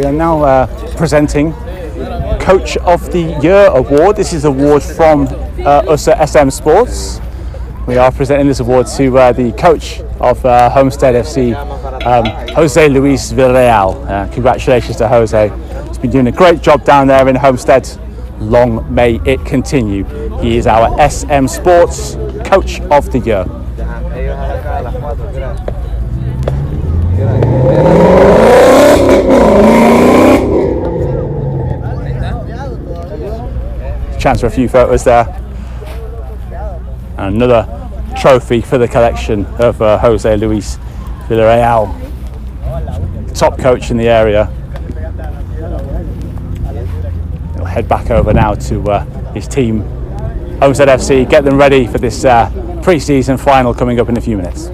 are now presenting Coach of the Year award. This is an award from us at SM Sports. We are presenting this award to the coach of Homestead FC, Jose Luis Villarreal. Congratulations to Jose. He's been doing a great job down there in Homestead. Long may it continue. He is our SM Sports Coach of the Year. Chance for a few photos there. And another trophy for the collection of Jose Luis Villarreal, top coach in the area. He'll head back over now to his team, Homestead FC, get them ready for this pre-season final coming up in a few minutes.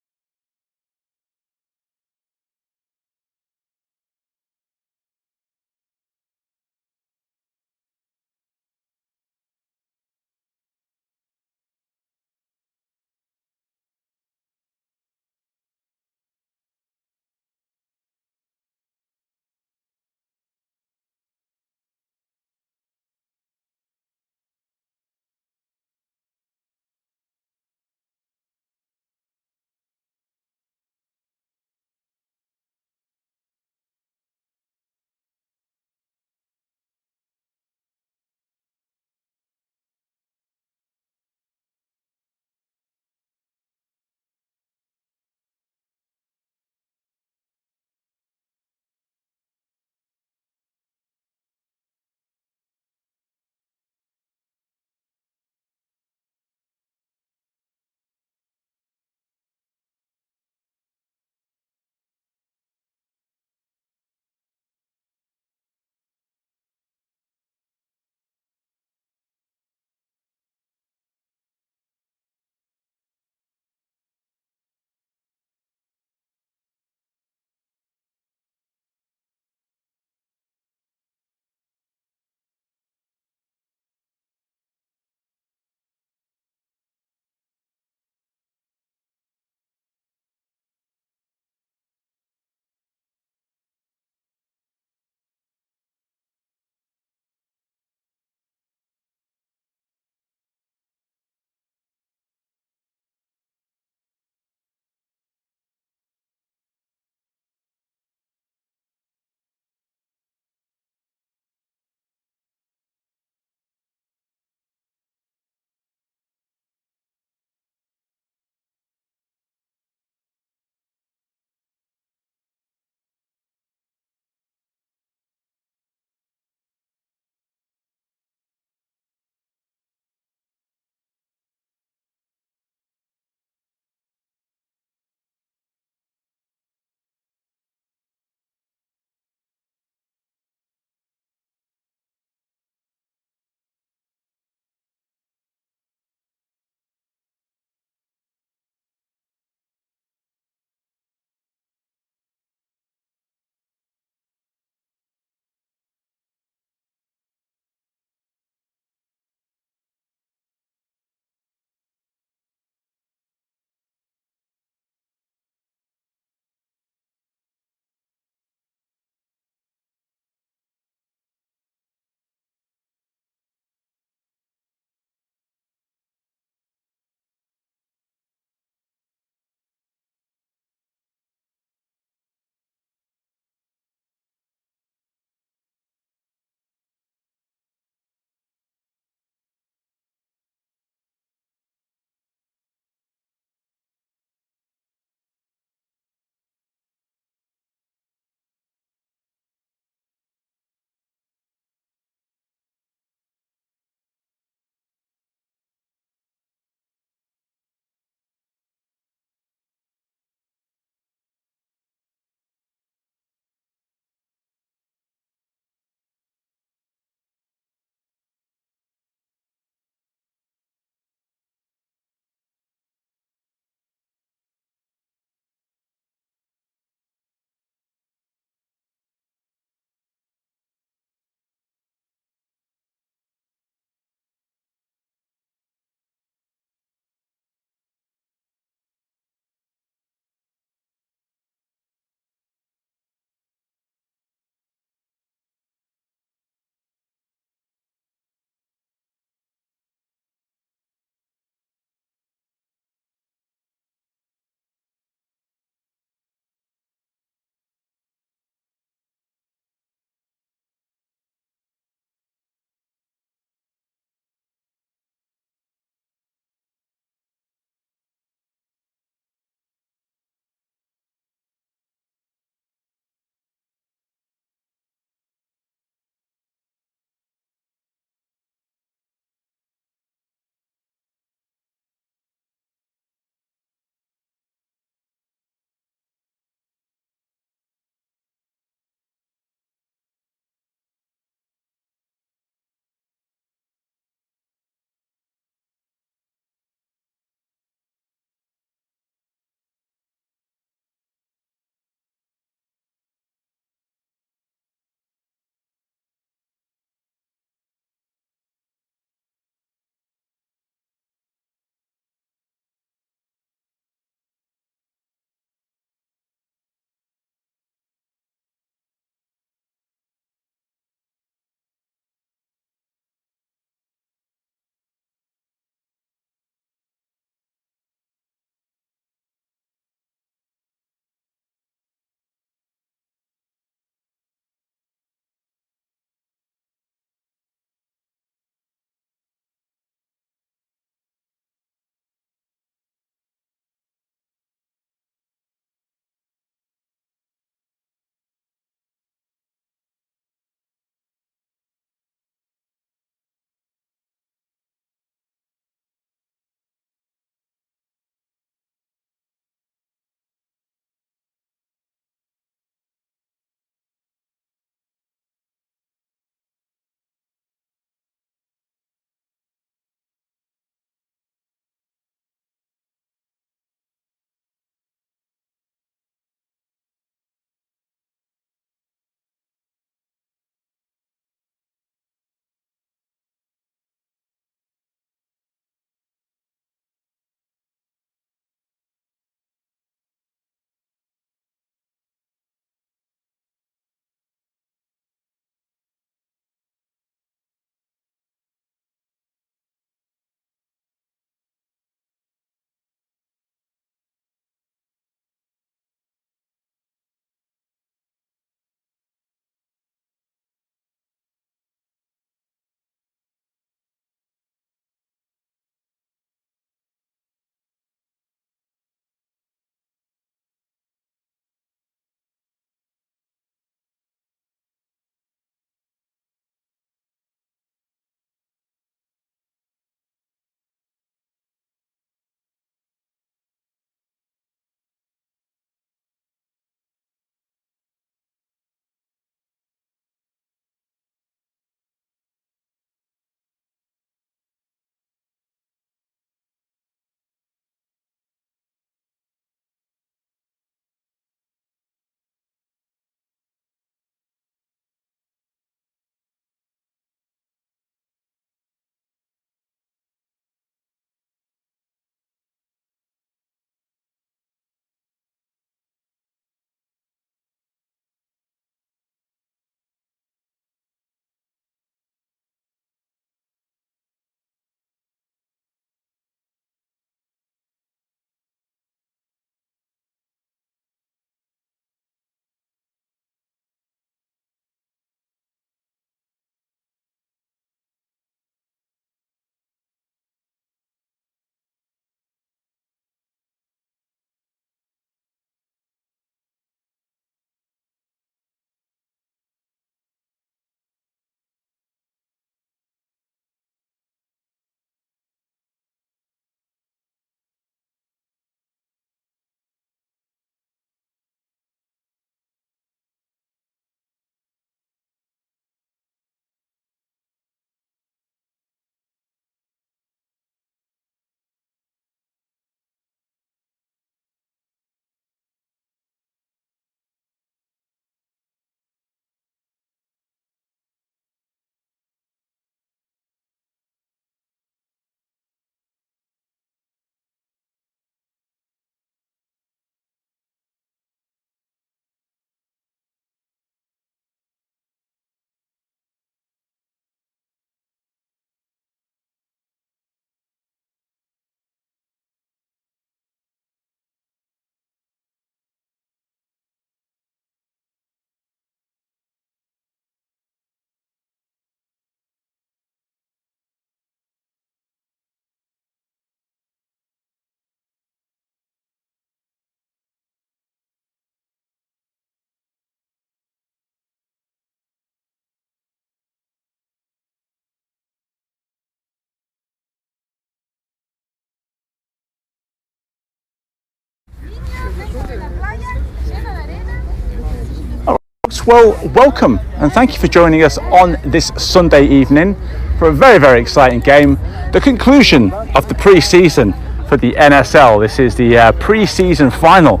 Well, welcome and thank you for joining us on this Sunday evening for a very, very exciting game. The conclusion of the pre-season for the NSL. This is the pre-season final,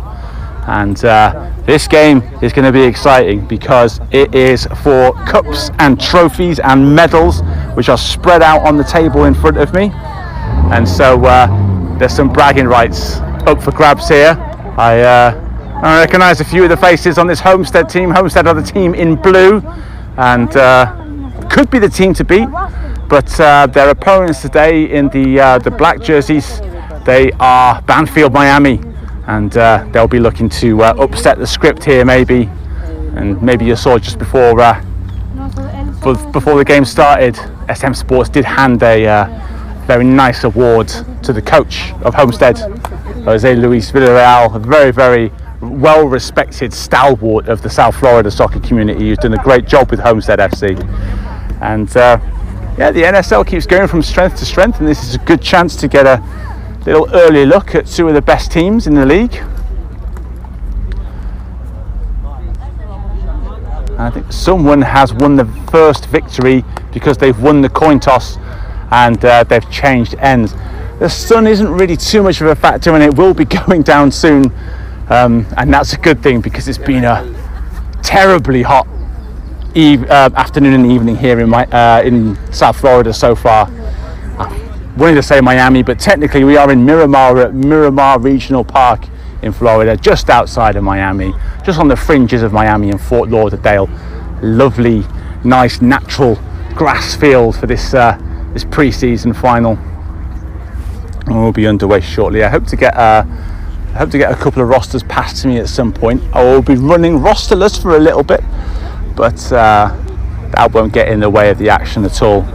and this game is going to be exciting because it is for cups and trophies and medals which are spread out on the table in front of me, and so there's some bragging rights up for grabs here. I recognise a few of the faces on this Homestead team. Homestead are the team in blue and could be the team to beat, but their opponents today in the black jerseys, they are Banfield Miami, and they'll be looking to upset the script here maybe. And maybe you saw just before the game started, SM Sports did hand a very nice award to the coach of Homestead, Jose Luis Villarreal, a very, very well-respected stalwart of the South Florida soccer community who's done a great job with Homestead FC. And yeah, the NSL keeps going from strength to strength, and this is a good chance to get a little early look at two of the best teams in the league. And I think someone has won the first victory because they've won the coin toss and they've changed ends. The sun isn't really too much of a factor, and it will be going down soon, and that's a good thing because it's been a terribly hot afternoon and evening here in South Florida so far. Wanted to say Miami, but technically we are in Miramar at Miramar Regional Park in Florida, just outside of Miami, just on the fringes of Miami and Fort Lauderdale. Lovely, nice, natural grass field for this this pre-season final. And we'll be underway shortly. I hope to get a couple of rosters passed to me at some point. I will be running rosterless for a little bit, but that won't get in the way of the action at all.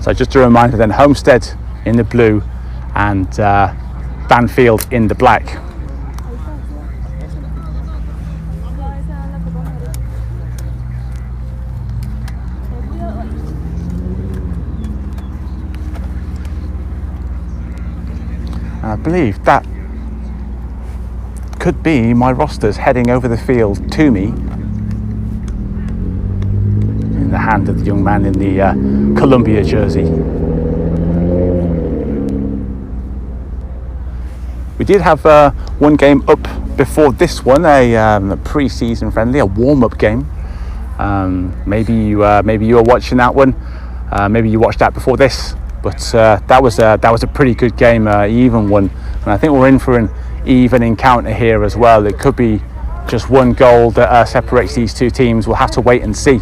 So just a reminder then, Homestead in the blue and Banfield in the black. And I believe that could be my rosters heading over the field to me, in the hand of the young man in the Columbia jersey. We did have one game up before this one, a pre-season friendly, a warm-up game. Maybe you were watching that one. Maybe you watched that before this. But that was a pretty good game, even one, and I think we're in for an even encounter here as well. It could be just one goal that separates these two teams. We'll have to wait and see.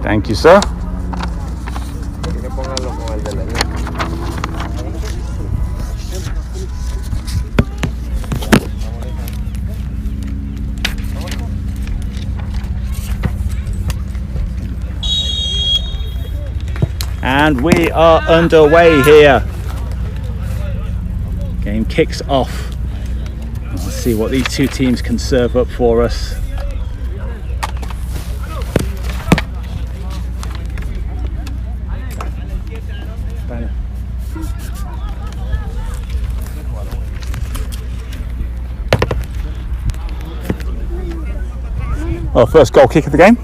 Thank you, sir. And we are underway here. Game kicks off. Let's see what these two teams can serve up for us. Well, first goal kick of the game.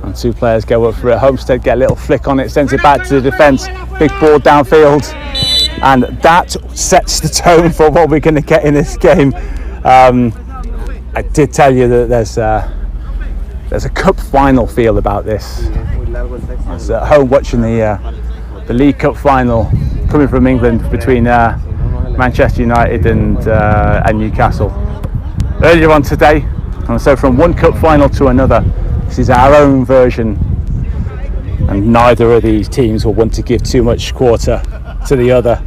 And two players go up for it. Homestead get a little flick on it, sends it back to the defence. Big ball downfield, and that sets the tone for what we're going to get in this game. I did tell you that there's a cup final feel about this. I was at home watching the League Cup final coming from England between Manchester United and Newcastle earlier on today, and so from one cup final to another, this is our own version, and neither of these teams will want to give too much quarter to the other.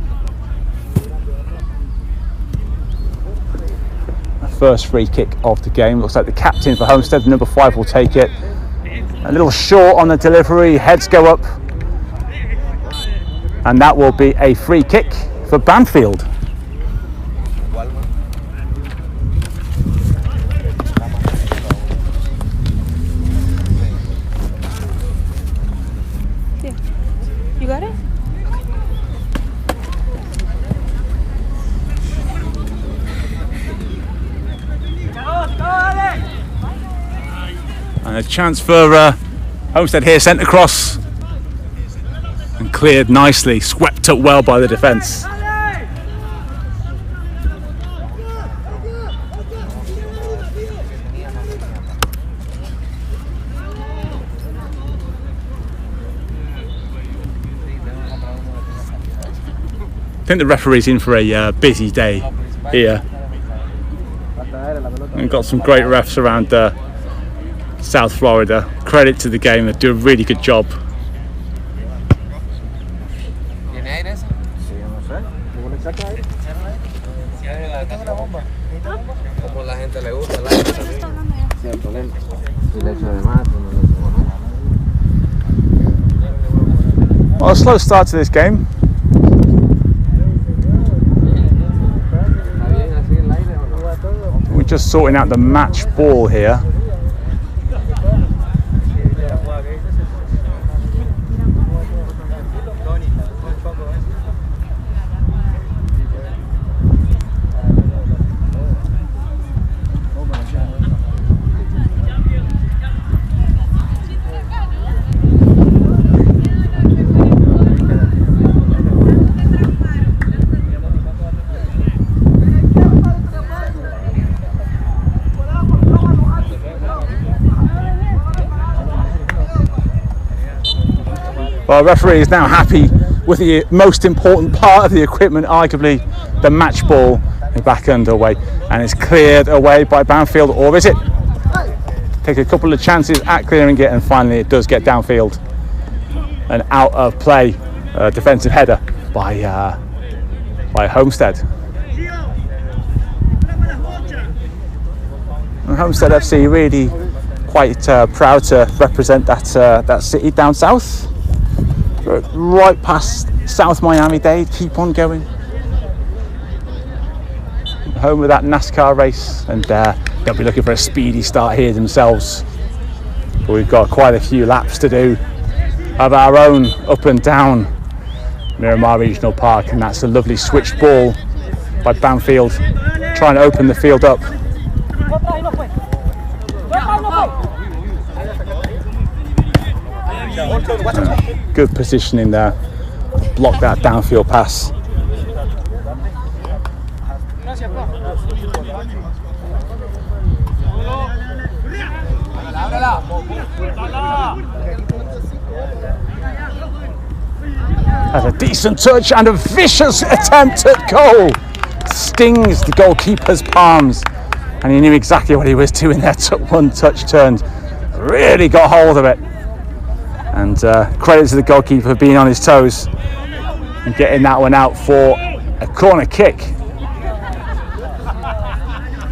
The first free kick of the game. Looks like the captain for Homestead, number 5, will take it. A little short on the delivery, heads go up, and that will be a free kick for Banfield. And a chance for Homestead here, sent across and cleared nicely, swept up well by the defence. I think the referee's in for a busy day here. We've got some great refs around South Florida. Credit to the game, they do a really good job. Well, a slow start to this game. We're just sorting out the match ball here. Well, the referee is now happy with the most important part of the equipment, arguably the match ball, back underway, and it's cleared away by Banfield, or is it? Take a couple of chances at clearing it, and finally it does get downfield. An out of play defensive header by Homestead. And Homestead FC really quite proud to represent that city down south. Right past South Miami-Dade, keep on going. Home of that NASCAR race, and they'll be looking for a speedy start here themselves. But we've got quite a few laps to do of our own up and down Miramar Regional Park, and that's a lovely switch ball by Banfield, trying to open the field up. Good positioning there, block that downfield pass. That's a decent touch and a vicious attempt at goal. Stings the goalkeeper's palms, and he knew exactly what he was doing there. Took one touch, turned, really got hold of it. And credit to the goalkeeper for being on his toes and getting that one out for a corner kick.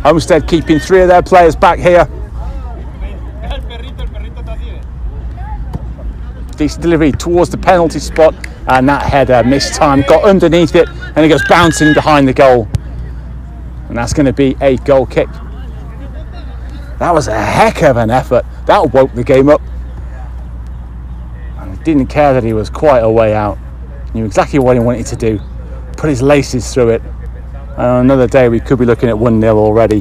Homestead keeping three of their players back here. Decent delivery towards the penalty spot, and that header missed time, got underneath it, and it goes bouncing behind the goal. And that's going to be a goal kick. That was a heck of an effort. That woke the game up. Didn't care that he was quite a way out. Knew exactly what he wanted to do. Put his laces through it. Another day we could be looking at 1-0 already.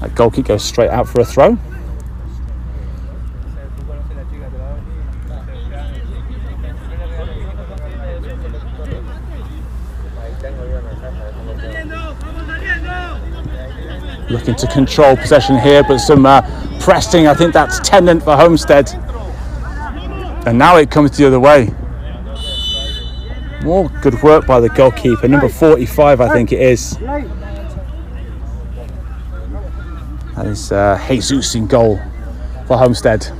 That goal kick goes straight out for a throw. Looking to control possession here, but some pressing. I think that's tenant for Homestead. And now it comes the other way. More good work by the goalkeeper, number 45 I think it is. That is Jesus in goal for Homestead.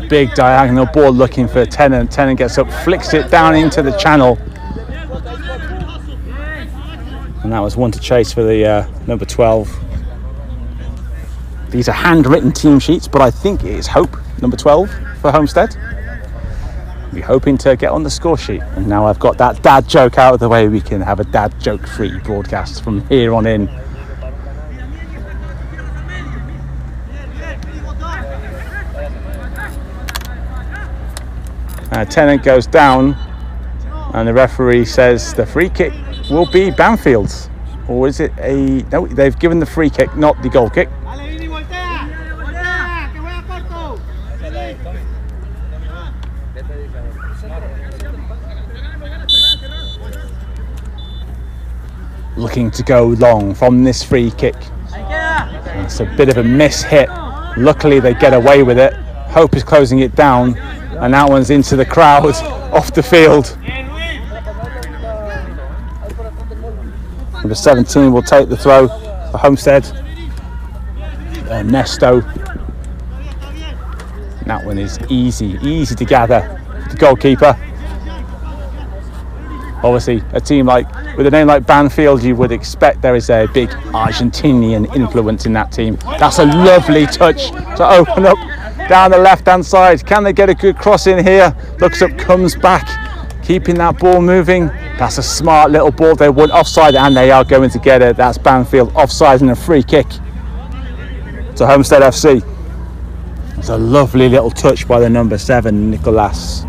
Big diagonal ball looking for Tennant. Tennant gets up, flicks it down into the channel. And that was one to chase for the number 12. These are handwritten team sheets, but I think it is Hope, number 12 for Homestead. We're hoping to get on the score sheet. And now I've got that dad joke out of the way, we can have a dad joke free broadcast from here on in. Tennant goes down and the referee says the free kick will be Banfield's. Or is it a... No, they've given the free kick, not the goal kick. Looking to go long from this free kick. It's a bit of a miss hit. Luckily they get away with it. Hope is closing it down. And that one's into the crowd, off the field. Number 17 will take the throw for Homestead. Nesto. And that one is easy to gather. The goalkeeper. Obviously, a team with a name like Banfield, you would expect there is a big Argentinian influence in that team. That's a lovely touch to open up down the left-hand side. Can they get a good cross in here? Looks up, comes back, keeping that ball moving. That's a smart little ball. They want offside, and they are going to get it. That's Banfield offside and a free kick to Homestead FC. It's a lovely little touch by the number 7, Nicolas,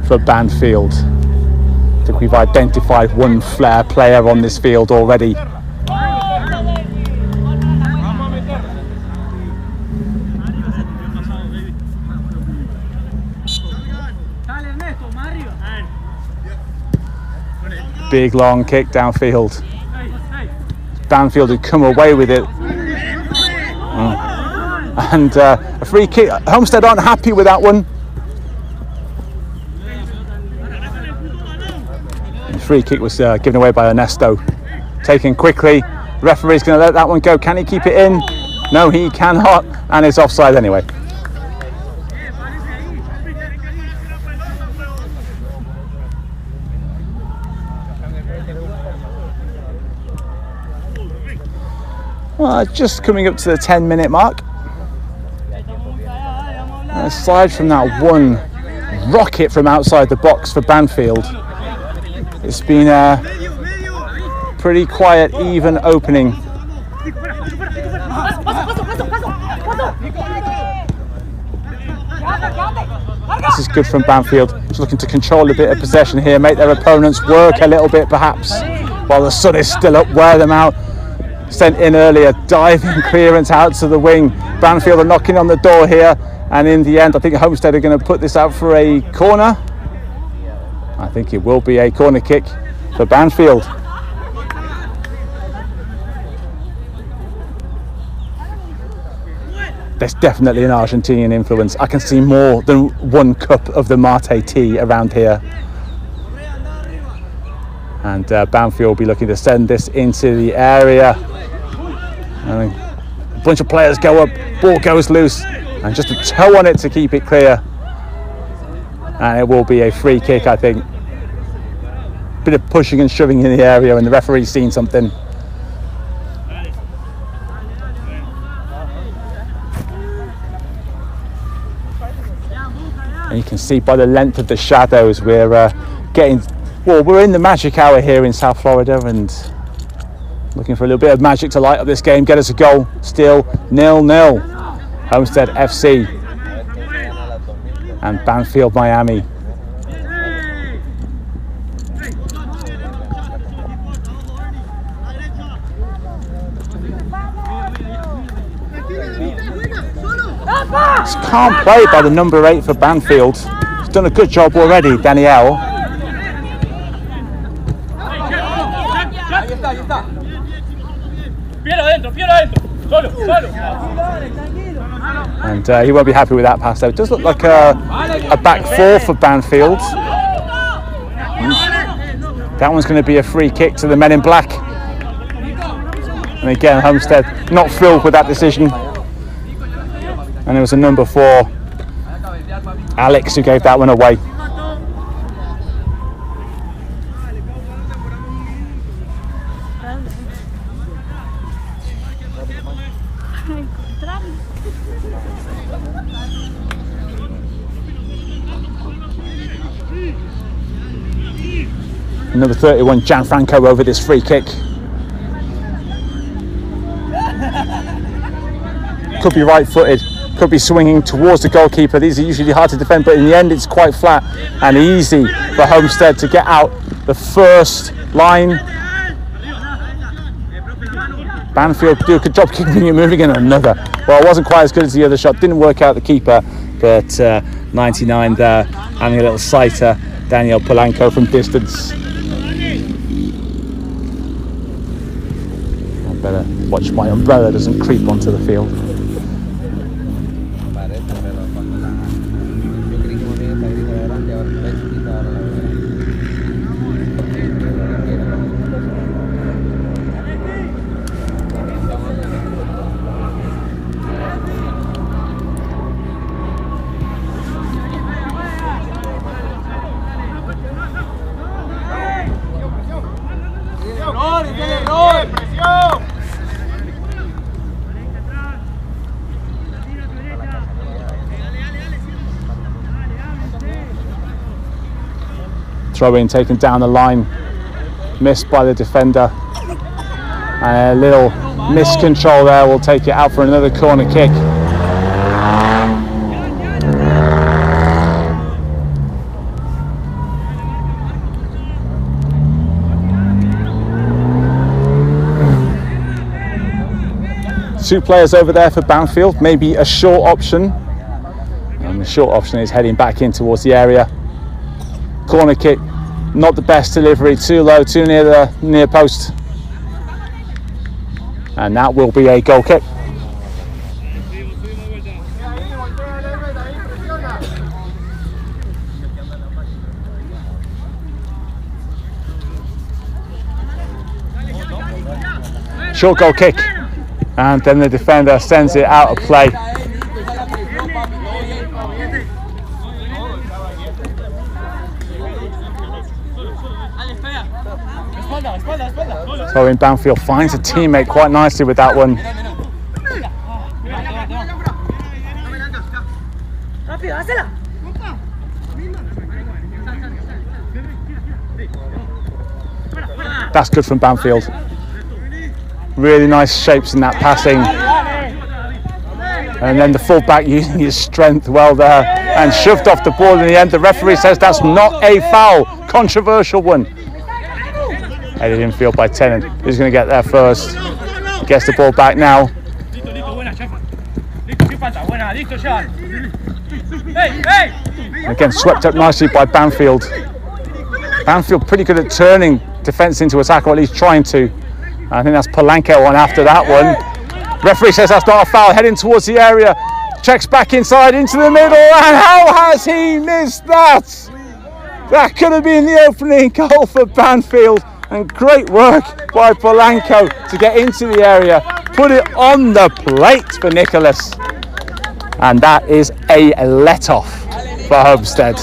for Banfield. I think we've identified one flair player on this field already. Big long kick downfield. Banfield had come away with it. And a free kick. Homestead aren't happy with that one. The free kick was given away by Ernesto. Taken quickly. Referee's going to let that one go. Can he keep it in? No, he cannot. And it's offside anyway. Well, just coming up to the 10-minute mark. Aside from that one rocket from outside the box for Banfield, it's been a pretty quiet, even opening. This is good from Banfield. Just looking to control a bit of possession here, make their opponents work a little bit perhaps, while the sun is still up, wear them out. Sent in earlier, diving clearance out to the wing. Banfield are knocking on the door here, and in the end I think Homestead are going to put this out for a corner. I think it will be a corner kick for Banfield. There's definitely an Argentinian influence. I can see more than one cup of the Mate tea around here. And Banfield will be looking to send this into the area. And a bunch of players go up, ball goes loose, and just a toe on it to keep it clear. And it will be a free kick, I think. Bit of pushing and shoving in the area, and the referee's seen something. And you can see by the length of the shadows we're we're in the magic hour here in South Florida, and looking for a little bit of magic to light up this game, get us a goal. Still 0-0. Homestead FC and Banfield Miami. It's calm play by the number 8 for Banfield. He's done a good job already, Danielle. And he won't be happy with that pass though. It does look like a back four for Banfield. That one's going to be a free kick to the men in black. And again, Homestead not thrilled with that decision. And it was a number 4 Alex who gave that one away. Number 31, Gianfranco over this free kick. Could be right-footed, could be swinging towards the goalkeeper. These are usually hard to defend, but in the end it's quite flat and easy for Homestead to get out the first line. Banfield do a good job keeping it moving, in another. Well, it wasn't quite as good as the other shot, didn't work out the keeper, but 99 there, having a little sighter, Daniel Polanco from distance. I better watch my umbrella doesn't creep onto the field. Throw in taken down the line, missed by the defender, and a little miscontrol there will take it out for another corner kick. Two players over there for Banfield, maybe a short option, and the short option is heading back in towards the area. Corner kick, not the best delivery, too low, too near the near post, and that will be a goal kick. Short goal kick, and then the defender sends it out of play. So in Banfield finds a teammate quite nicely with that one. That's good from Banfield. Really nice shapes in that passing. And then the fullback using his strength well there and shoved off the ball in the end. The referee says that's not a foul. Controversial one. Headed infield by Tennant. Who's going to get there first? Gets the ball back now. Again, swept up nicely by Banfield. Banfield pretty good at turning defence into attack, or at least trying to. I think that's Polanco on after that one. Referee says that's not a foul. Heading towards the area. Checks back inside into the middle. And how has he missed that? That could have been the opening goal for Banfield. And great work by Polanco to get into the area, put it on the plate for Nicholas. And that is a let-off for Homestead.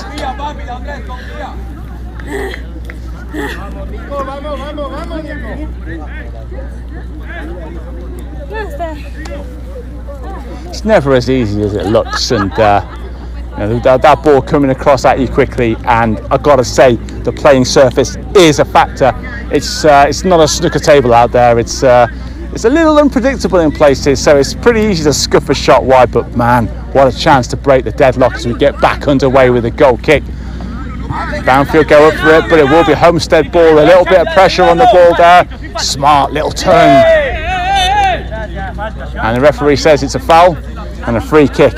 It's never as easy as it looks, and that ball coming across at you quickly, and I've got to say the playing surface is a factor. It's not a snooker table out there. It's a little unpredictable in places, so it's pretty easy to scuff a shot wide, but man, what a chance to break the deadlock as we get back underway with a goal kick. Banfield go up for it, but it will be Homestead ball. A little bit of pressure on the ball there. Smart little turn. And the referee says it's a foul and a free kick.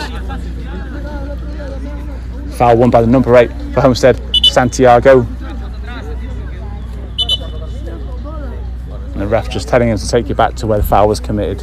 Foul won by the number 8 for Homestead, Santiago. And the ref just telling him to take you back to where the foul was committed.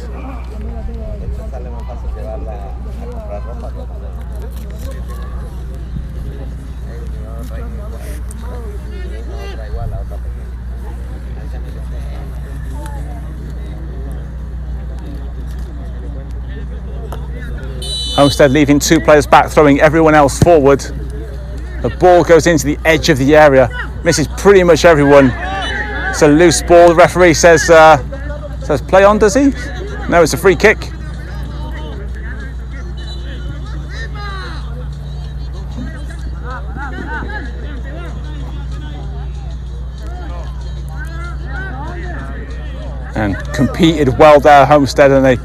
Homestead leaving 2 players back, throwing everyone else forward. The ball goes into the edge of the area, misses pretty much everyone. It's a loose ball. The referee says play on, does he? No, it's a free kick. And competed well there, Homestead, and they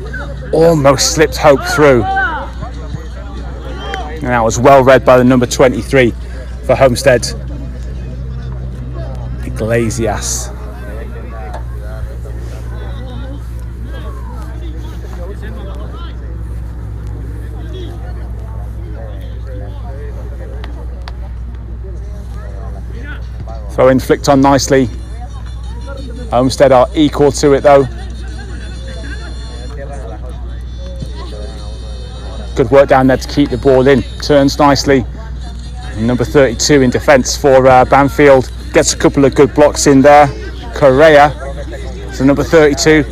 almost slipped hope through. And that was well read by the number 23 for Homestead, Iglesias. Throw in flicked on nicely. Homestead are equal to it though. Good work down there to keep the ball in. Turns nicely. Number 32 in defence for Banfield. Gets a couple of good blocks in there. Correa. So number 32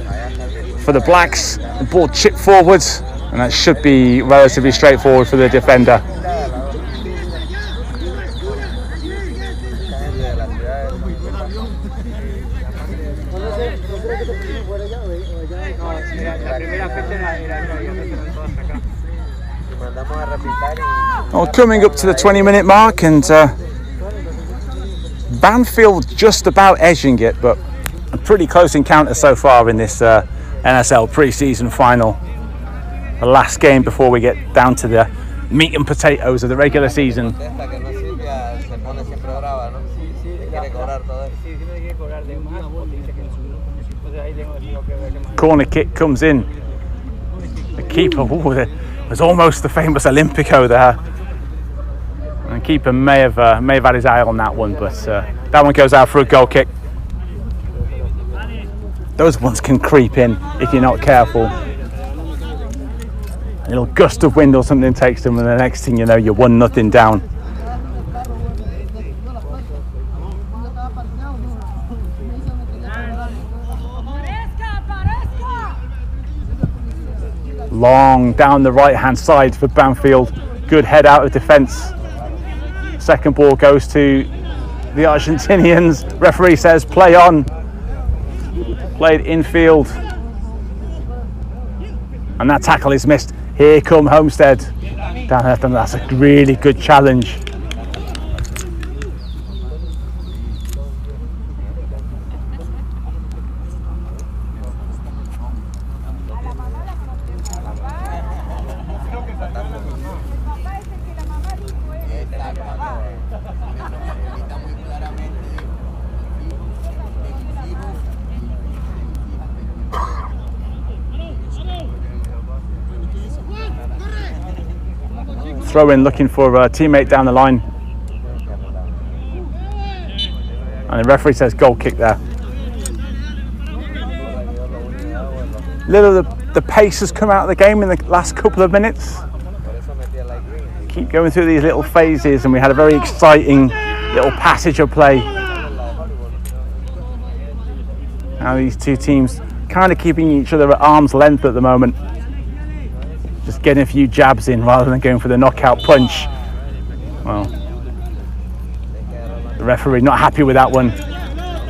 for the Blacks. The ball chipped forwards, and that should be relatively straightforward for the defender. Well, coming up to the 20-minute mark, and Banfield just about edging it, but a pretty close encounter so far in this NSL pre-season final. The last game before we get down to the meat and potatoes of the regular season. Corner kick comes in. The keeper, there's almost the famous Olympico there. And the keeper may have had his eye on that one, but that one goes out for a goal kick. Those ones can creep in if you're not careful. A little gust of wind or something takes them, and the next thing you know, you're 1-0 down. Long down the right hand side for Banfield. Good head out of defence. Second ball goes to the Argentinians. Referee says play on. Played infield. And that tackle is missed. Here come Homestead. Down there, that's a really good challenge. Throw in looking for a teammate down the line. And the referee says goal kick there. Little of the pace has come out of the game in the last couple of minutes. Keep going through these little phases, and we had a very exciting little passage of play. Now these two teams kind of keeping each other at arm's length at the moment. Just getting a few jabs in rather than going for the knockout punch. Well, the referee not happy with that one.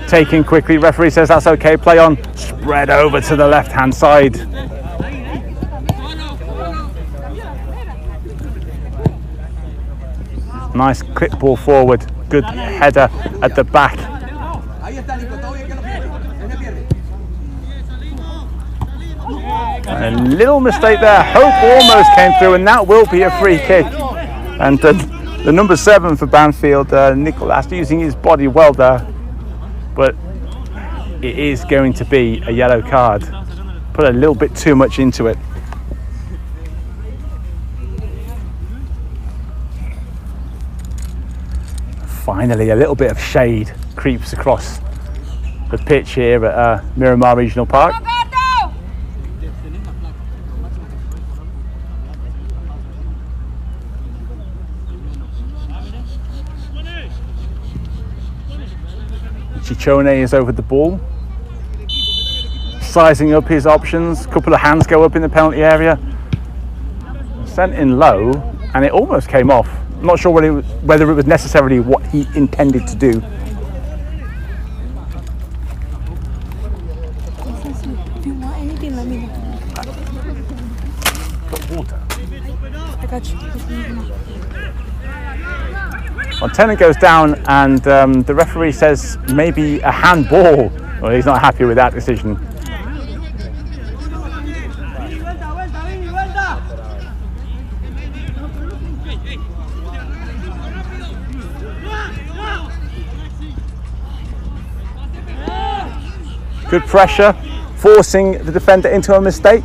Taken quickly, referee says that's okay, play on. Spread over to the left hand side. Nice clip ball forward, good header at the back. A little mistake there. Hope almost came through, and that will be a free kick. And the number 7 for Banfield, Nicolas, using his body well there, but it is going to be a yellow card. Put a little bit too much into it. Finally, a little bit of shade creeps across the pitch here at Miramar Regional Park. Chichone is over the ball, sizing up his options. A couple of hands go up in the penalty area. sent in low, and it almost came off. I'm not sure whether it was necessarily what he intended to do. If you want anything, let me know. Got water. I got you. Well, Tennant goes down, and the referee says maybe a handball. Well, he's not happy with that decision. Good pressure, forcing the defender into a mistake.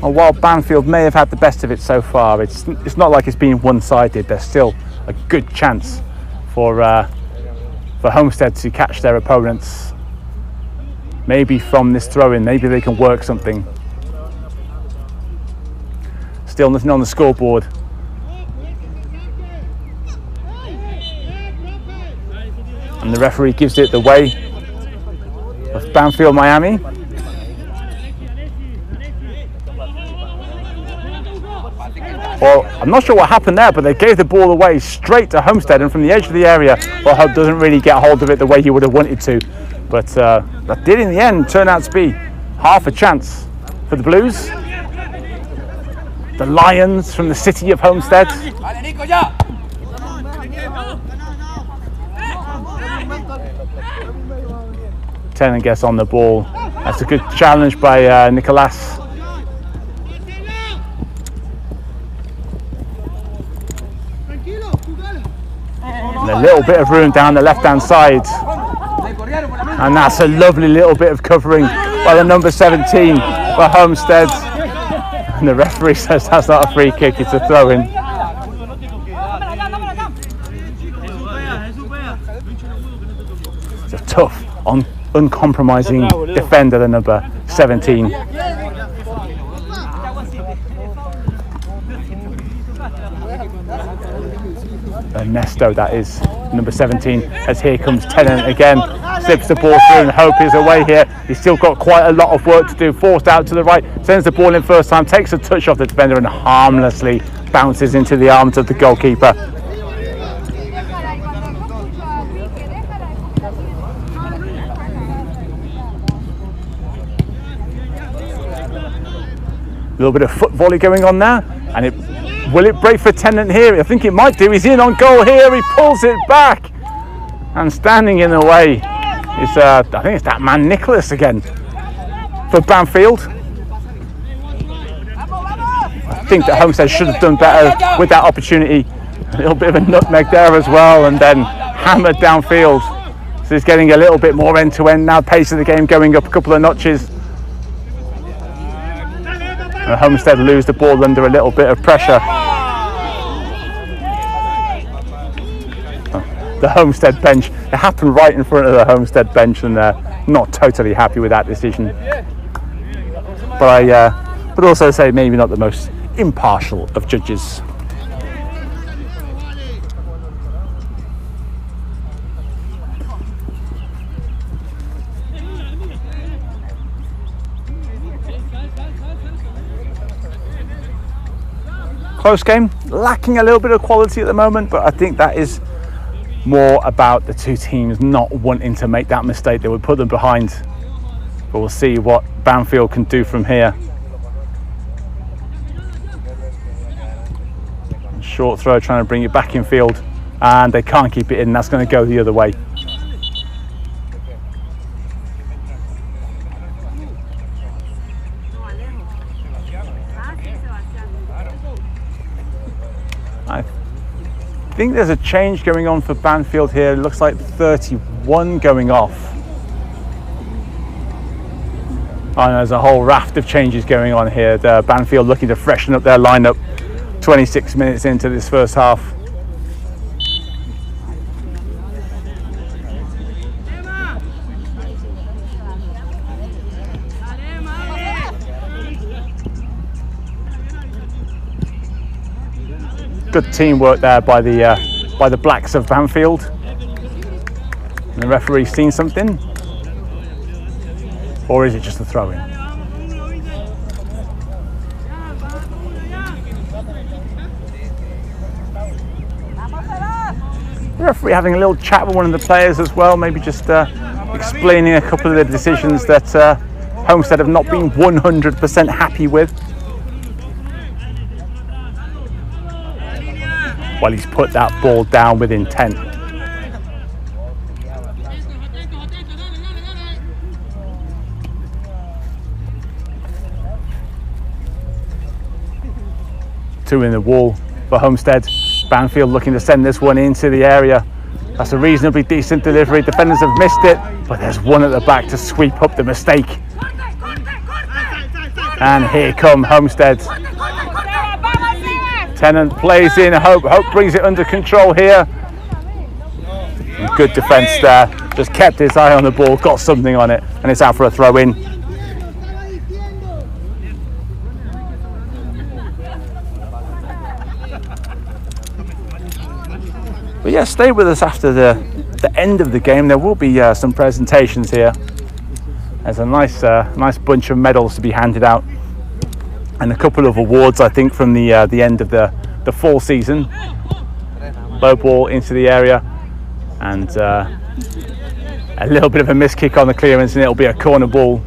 And while Banfield may have had the best of it so far, it's not like it's been one-sided. There's still a good chance for Homestead to catch their opponents. Maybe from this throw-in, maybe they can work something. Still nothing on the scoreboard. And the referee gives it the way of Banfield Miami. Well, I'm not sure what happened there, but they gave the ball away straight to Homestead, and from the edge of the area, well, Hub doesn't really get hold of it the way he would have wanted to. But that did in the end turn out to be half a chance for the Blues. The Lions from the city of Homestead. Tennant gets on the ball. That's a good challenge by Nicolas. And a little bit of room down the left-hand side. And that's a lovely little bit of covering by the number 17 for Homestead. And the referee says that's not a free kick, it's a throw-in. It's a tough, uncompromising defender, the number 17. Ernesto, that is, number 17, as here comes Tennant again, slips the ball through, and Hope is away here. He's still got quite a lot of work to do, forced out to the right, sends the ball in first time, takes a touch off the defender and harmlessly bounces into the arms of the goalkeeper. A little bit of foot volley going on there, and will it break for Tennant here? I think it might do. He's in on goal here. He pulls it back, and standing in the way is I think it's that man Nicholas again for Banfield. I think that Homestead should have done better with that opportunity. A little bit of a nutmeg there as well, and then hammered downfield. So he's getting a little bit more end-to-end now. Pace of the game going up a couple of notches. And Homestead lose the ball under a little bit of pressure. The Homestead bench, it happened right in front of the Homestead bench, and they're not totally happy with that decision. But I would also say maybe not the most impartial of judges. Close game, lacking a little bit of quality at the moment, but I think that is more about the two teams not wanting to make that mistake that would put them behind. But we'll see what Banfield can do from here. Short throw, trying to bring it back in field, and they can't keep it in. That's going to go the other way. I think there's a change going on for Banfield here. It looks like 31 going off. And there's a whole raft of changes going on here. Banfield looking to freshen up their lineup 26 minutes into this first half. Good teamwork there by the Blacks of Banfield. And the referee's seen something. Or is it just a throw-in? The referee having a little chat with one of the players as well, maybe just explaining a couple of the decisions that Homestead have not been 100% happy with. Well, he's put that ball down with intent. Two in the wall for Homestead. Banfield looking to send this one into the area. That's a reasonably decent delivery. Defenders have missed it, but there's one at the back to sweep up the mistake. And here come Homestead. Tennant plays in, Hope brings it under control here. And good defence there, just kept his eye on the ball, got something on it, and it's out for a throw in. But yeah, stay with us after the end of the game. There will be some presentations here. There's a nice bunch of medals to be handed out, and a couple of awards, I think, from the end of the fall season. Low ball into the area, and a little bit of a miss kick on the clearance, and it'll be a corner ball.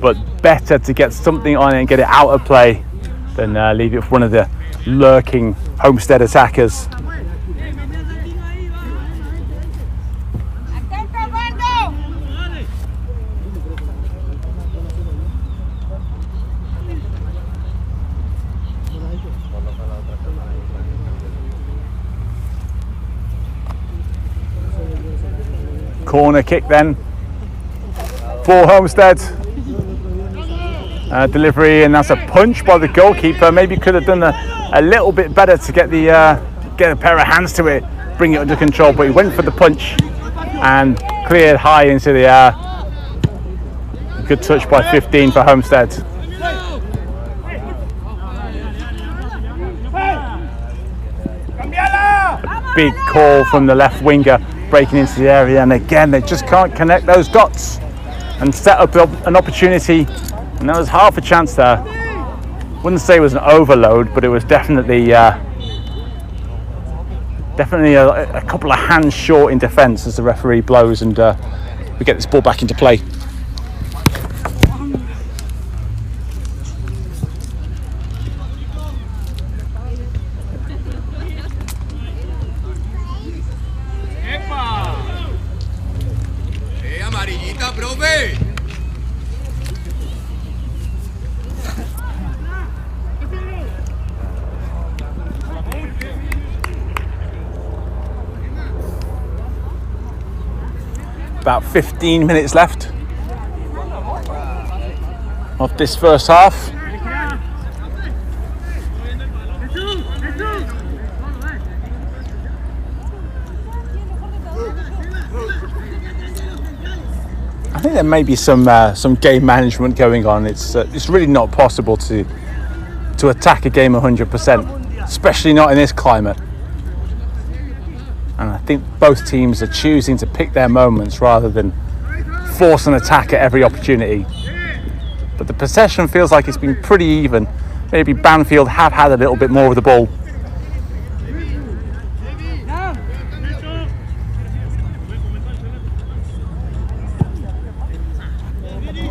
But better to get something on it and get it out of play than leave it for one of the lurking Homestead attackers. Corner kick then for Homestead. Delivery, and that's a punch by the goalkeeper. Maybe could have done a little bit better to get a pair of hands to it, bring it under control, but he went for the punch and cleared high into the air. Good touch by 15 for Homestead. A big call from the left winger, breaking into the area, and again they just can't connect those dots and set up an opportunity. And there was half a chance there. Wouldn't say it was an overload, but it was definitely a couple of hands short in defence as the referee blows, and we get this ball back into play. About 15 minutes left of this first half. I think there may be some game management going on. It's really not possible to attack a game 100%, especially not in this climate. And I think both teams are choosing to pick their moments rather than force an attack at every opportunity. But the possession feels like it's been pretty even. Maybe Banfield have had a little bit more of the ball.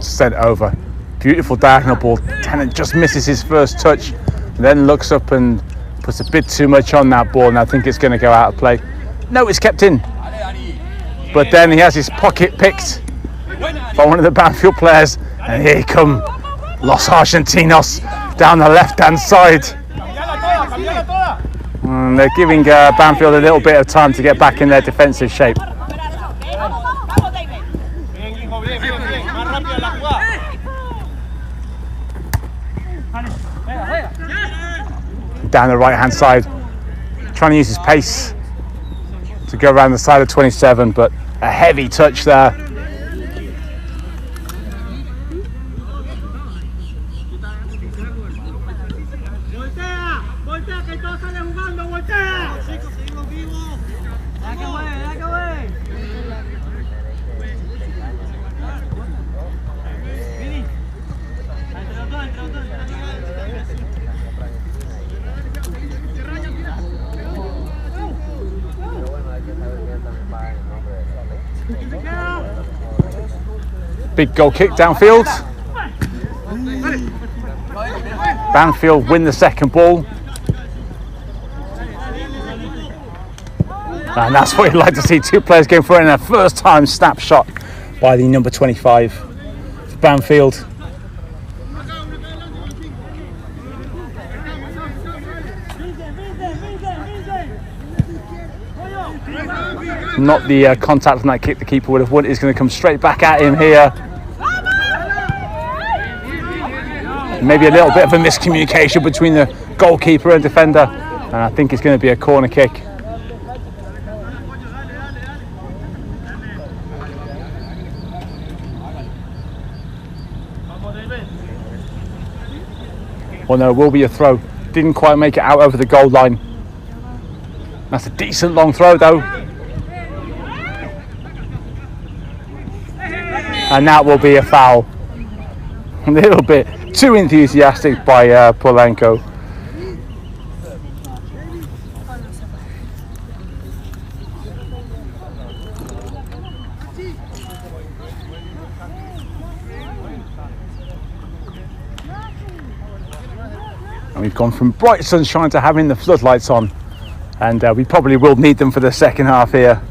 Sent over. Beautiful diagonal ball. Tennant just misses his first touch, then looks up and puts a bit too much on that ball, and I think it's going to go out of play. No, it's kept in. But then he has his pocket picked by one of the Banfield players, and here come Los Argentinos down the left-hand side. And they're giving Banfield a little bit of time to get back in their defensive shape. Down the right-hand side, trying to use his pace to go around the side of 27, but a heavy touch there. Big goal kick downfield. Banfield win the second ball. And that's what you'd like to see, 2 players going for it in a first time snapshot by the number 25 for Banfield. Not the contact on that kick the keeper would have wanted. He's going to come straight back at him here. Maybe a little bit of a miscommunication between the goalkeeper and defender, and I think it's going to be a corner kick. Well, no, it will be a throw. Didn't quite make it out over the goal line. That's a decent long throw though. And that will be a foul. A little bit too enthusiastic by Polanco. And we've gone from bright sunshine to having the floodlights on, and we probably will need them for the second half here.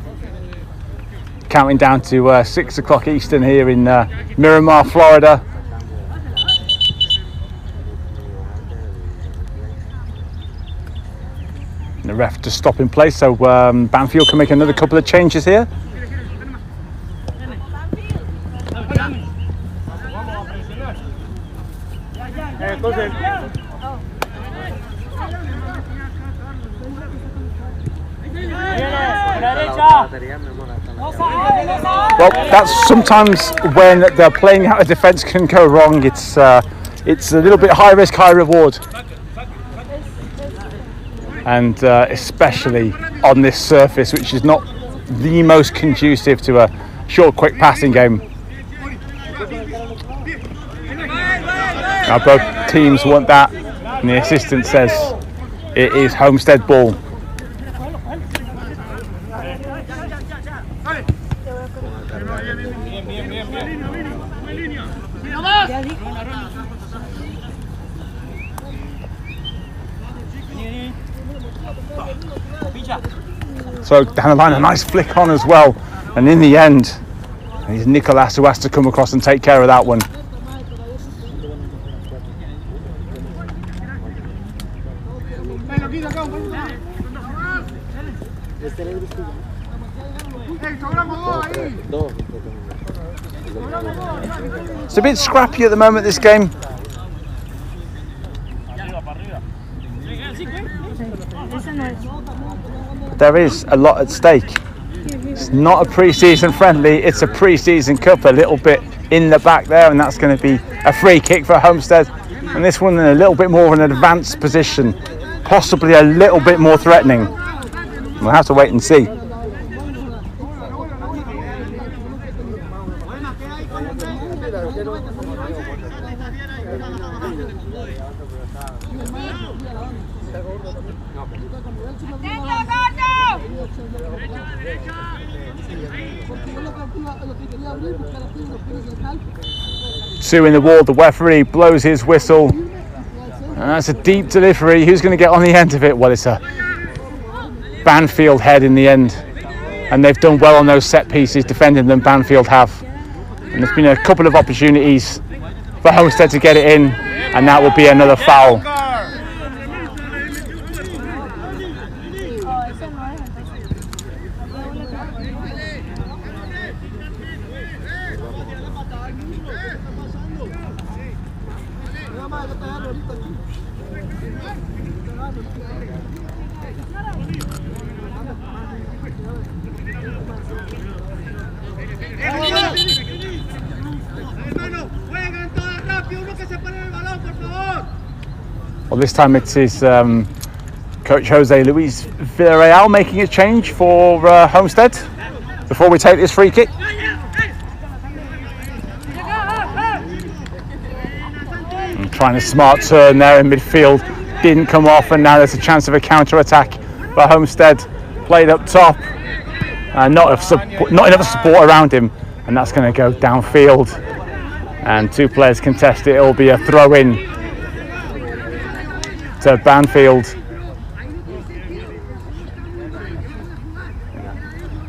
Counting down to 6 o'clock Eastern here in Miramar, Florida. And the ref to stop in place, so Banfield can make another couple of changes here. Well, that's sometimes when they're playing out of defence can go wrong. It's a little bit high risk, high reward, and especially on this surface, which is not the most conducive to a short, quick passing game. Now both teams want that, and the assistant says it is Homestead ball. So down the line, a nice flick on as well, and in the end, it's Nicolas who has to come across and take care of that one. It's a bit scrappy at the moment, this game. But there is a lot at stake. It's not a pre-season friendly, it's a pre-season cup, a little bit in the back there, and that's going to be a free kick for Homestead. And this one in a little bit more of an advanced position, possibly a little bit more threatening. We'll have to wait and see. Two in the wall, the referee blows his whistle. And that's a deep delivery. Who's going to get on the end of it? Well, it's a Banfield head in the end. And they've done well on those set pieces, defending them, Banfield have. And there's been a couple of opportunities for Homestead to get it in, and that will be another foul. Well, this time it is Coach Jose Luis Villarreal making a change for Homestead before we take this free kick. And trying a smart turn there in midfield, didn't come off, and now there's a chance of a counter-attack for Homestead. Played up top, not enough support around him, and that's going to go downfield, and 2 players contest it. It will be a throw in to Banfield.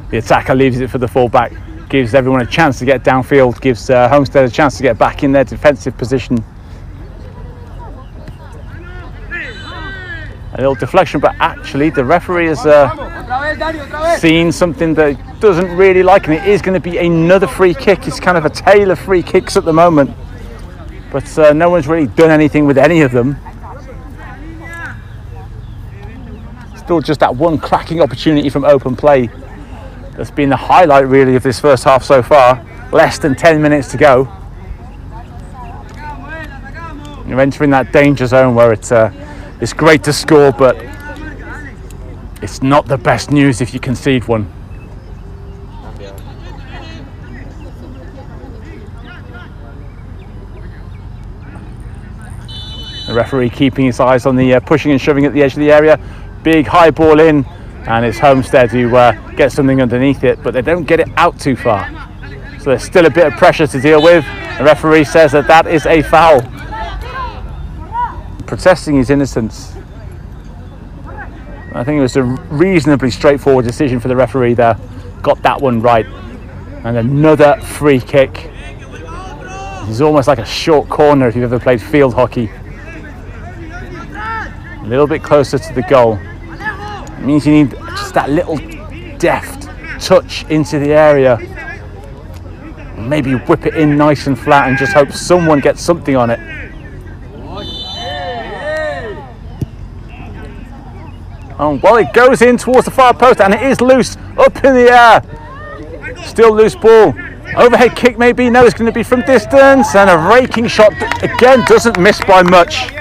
The attacker leaves it for the fullback, gives everyone a chance to get downfield, gives Homestead a chance to get back in their defensive position. A little deflection, but actually the referee has seen something that he doesn't really like, and it is going to be another free kick. It's kind of a tale of free kicks at the moment, but no one's really done anything with any of them. Still just that one cracking opportunity from open play that's been the highlight really of this first half so far. Less than 10 minutes to go. You're entering that danger zone where it's great to score, but it's not the best news if you concede one. The referee keeping his eyes on the pushing and shoving at the edge of the area. Big high ball in, and it's Homestead who gets something underneath it, but they don't get it out too far. So there's still a bit of pressure to deal with. The referee says that is a foul, protesting his innocence. I think it was a reasonably straightforward decision for the referee there. Got that one right. And another free kick. This is almost like a short corner if you've ever played field hockey. A little bit closer to the goal. It means you need just that little deft touch into the area. Maybe whip it in nice and flat and just hope someone gets something on it. Oh, well, it goes in towards the far post, and it is loose, up in the air. Still loose ball. Overhead kick maybe. No, it's going to be from distance, and a raking shot again doesn't miss by much.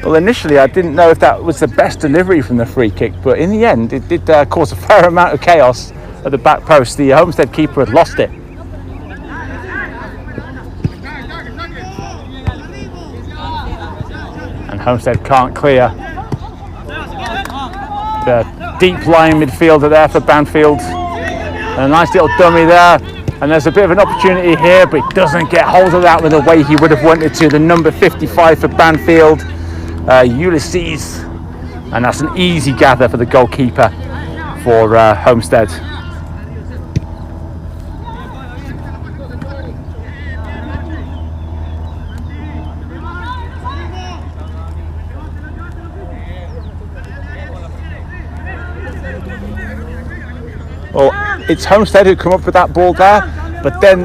Well, initially I didn't know if that was the best delivery from the free kick, but in the end it did cause a fair amount of chaos at the back post. The Homestead keeper had lost it. And Homestead can't clear. The deep lying midfielder there for Banfield. And a nice little dummy there. And there's a bit of an opportunity here, but he doesn't get hold of that with the way he would have wanted to. The number 55 for Banfield, Ulysses. And that's an easy gather for the goalkeeper for Homestead. Well, it's Homestead who come up with that ball there, but then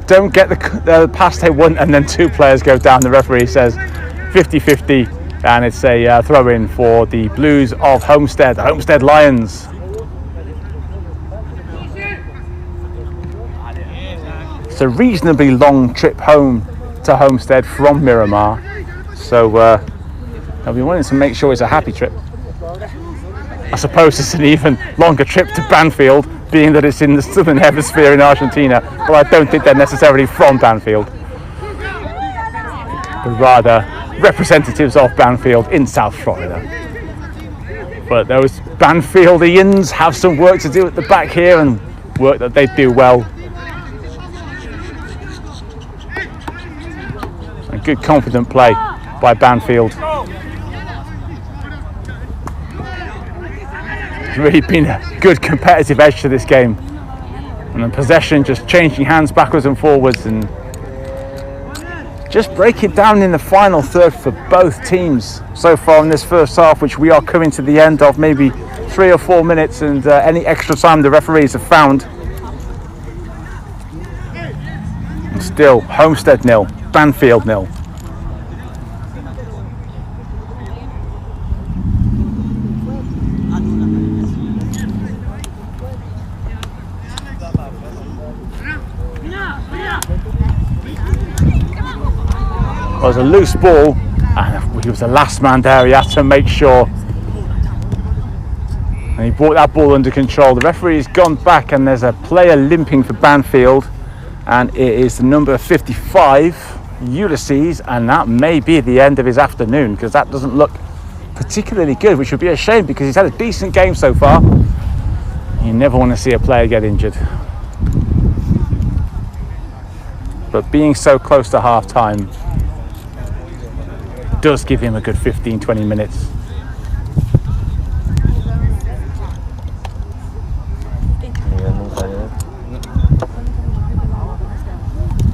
don't get the pass they want, and then 2 players go down. The referee says 50-50, and it's a throw-in for the Blues of Homestead, the Homestead Lions. It's a reasonably long trip home to Homestead from Miramar, so I'll be wanting to make sure it's a happy trip. I suppose it's an even longer trip to Banfield, being that it's in the southern hemisphere in Argentina, but I don't think they're necessarily from Banfield, but rather representatives of Banfield in South Florida. But those Banfieldians have some work to do at the back here, and work that they do well. A good confident play by Banfield. Really been a good competitive edge to this game, and the possession just changing hands backwards and forwards, and just break it down in the final third for both teams so far in this first half, which we are coming to the end of. Maybe 3 or 4 minutes, and any extra time the referees have found. And still Homestead 0, Banfield 0. It was a loose ball, and he was the last man there. He had to make sure, and he brought that ball under control. The referee's gone back, and there's a player limping for Banfield, and it is the number 55, Ulysses, and that may be the end of his afternoon, because that doesn't look particularly good, which would be a shame because he's had a decent game so far. You never want to see a player get injured. But being so close to half time does give him a good 15-20 minutes.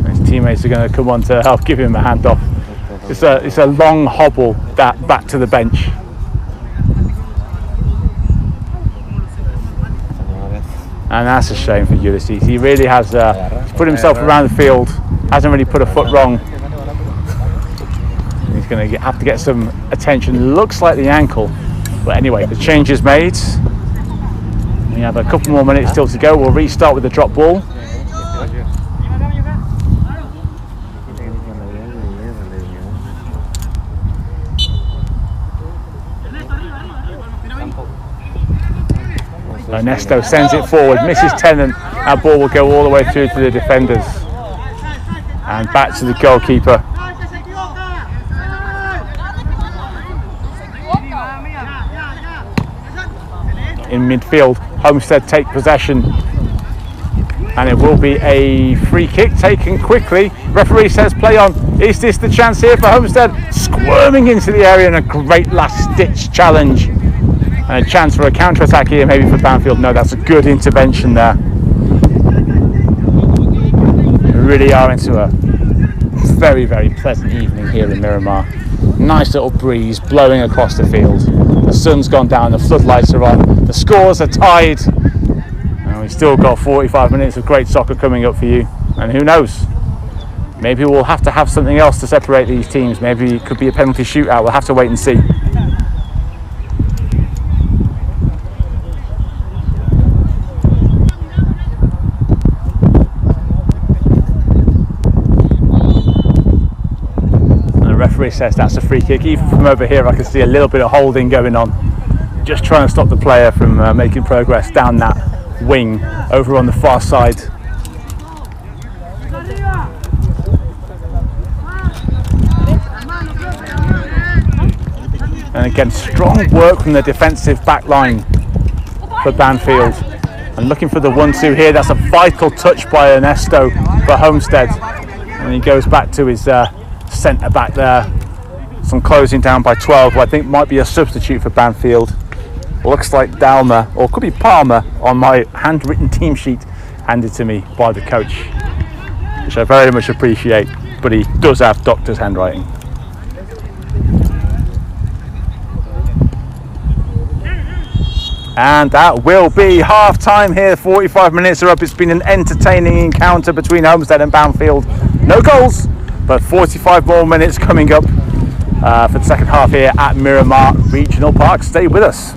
His teammates are going to come on to help give him a hand off. It's a long hobble that back to the bench. And that's a shame for Ulysses. He really has he's put himself around the field, hasn't really put a foot wrong. He's going to have to get some attention. Looks like the ankle. But anyway, the change is made. We have a couple more minutes still to go. We'll restart with the drop ball. Ernesto sends it forward, misses Tennant. That ball will go all the way through to the defenders. And back to the goalkeeper. In midfield, Homestead take possession. And it will be a free kick taken quickly. Referee says play on. Is this the chance here for Homestead? Squirming into the area and a great last ditch challenge. And a chance for a counter-attack here, maybe for Banfield. No, that's a good intervention there. We really are into a very, very pleasant evening here in Miramar. Nice little breeze blowing across the field. The sun's gone down, the floodlights are on, the scores are tied. And we've still got 45 minutes of great soccer coming up for you. And who knows? Maybe we'll have to have something else to separate these teams. Maybe it could be a penalty shootout. We'll have to wait and see. Referee says that's a free kick. Even from over here I can see a little bit of holding going on, just trying to stop the player from making progress down that wing over on the far side. And again, strong work from the defensive back line for Banfield, and looking for the 1-2 here. That's a vital touch by Ernesto for Homestead, and he goes back to his centre back there. Some closing down by 12, who I think might be a substitute for Banfield. Looks like Dalma, or could be Palmer, on my handwritten team sheet handed to me by the coach, which I very much appreciate, but he does have doctor's handwriting. And that will be half time here. 45 minutes are up. It's been an entertaining encounter between Homestead and Banfield. No goals, but 45 more minutes coming up for the second half here at Miramar Regional Park. Stay with us.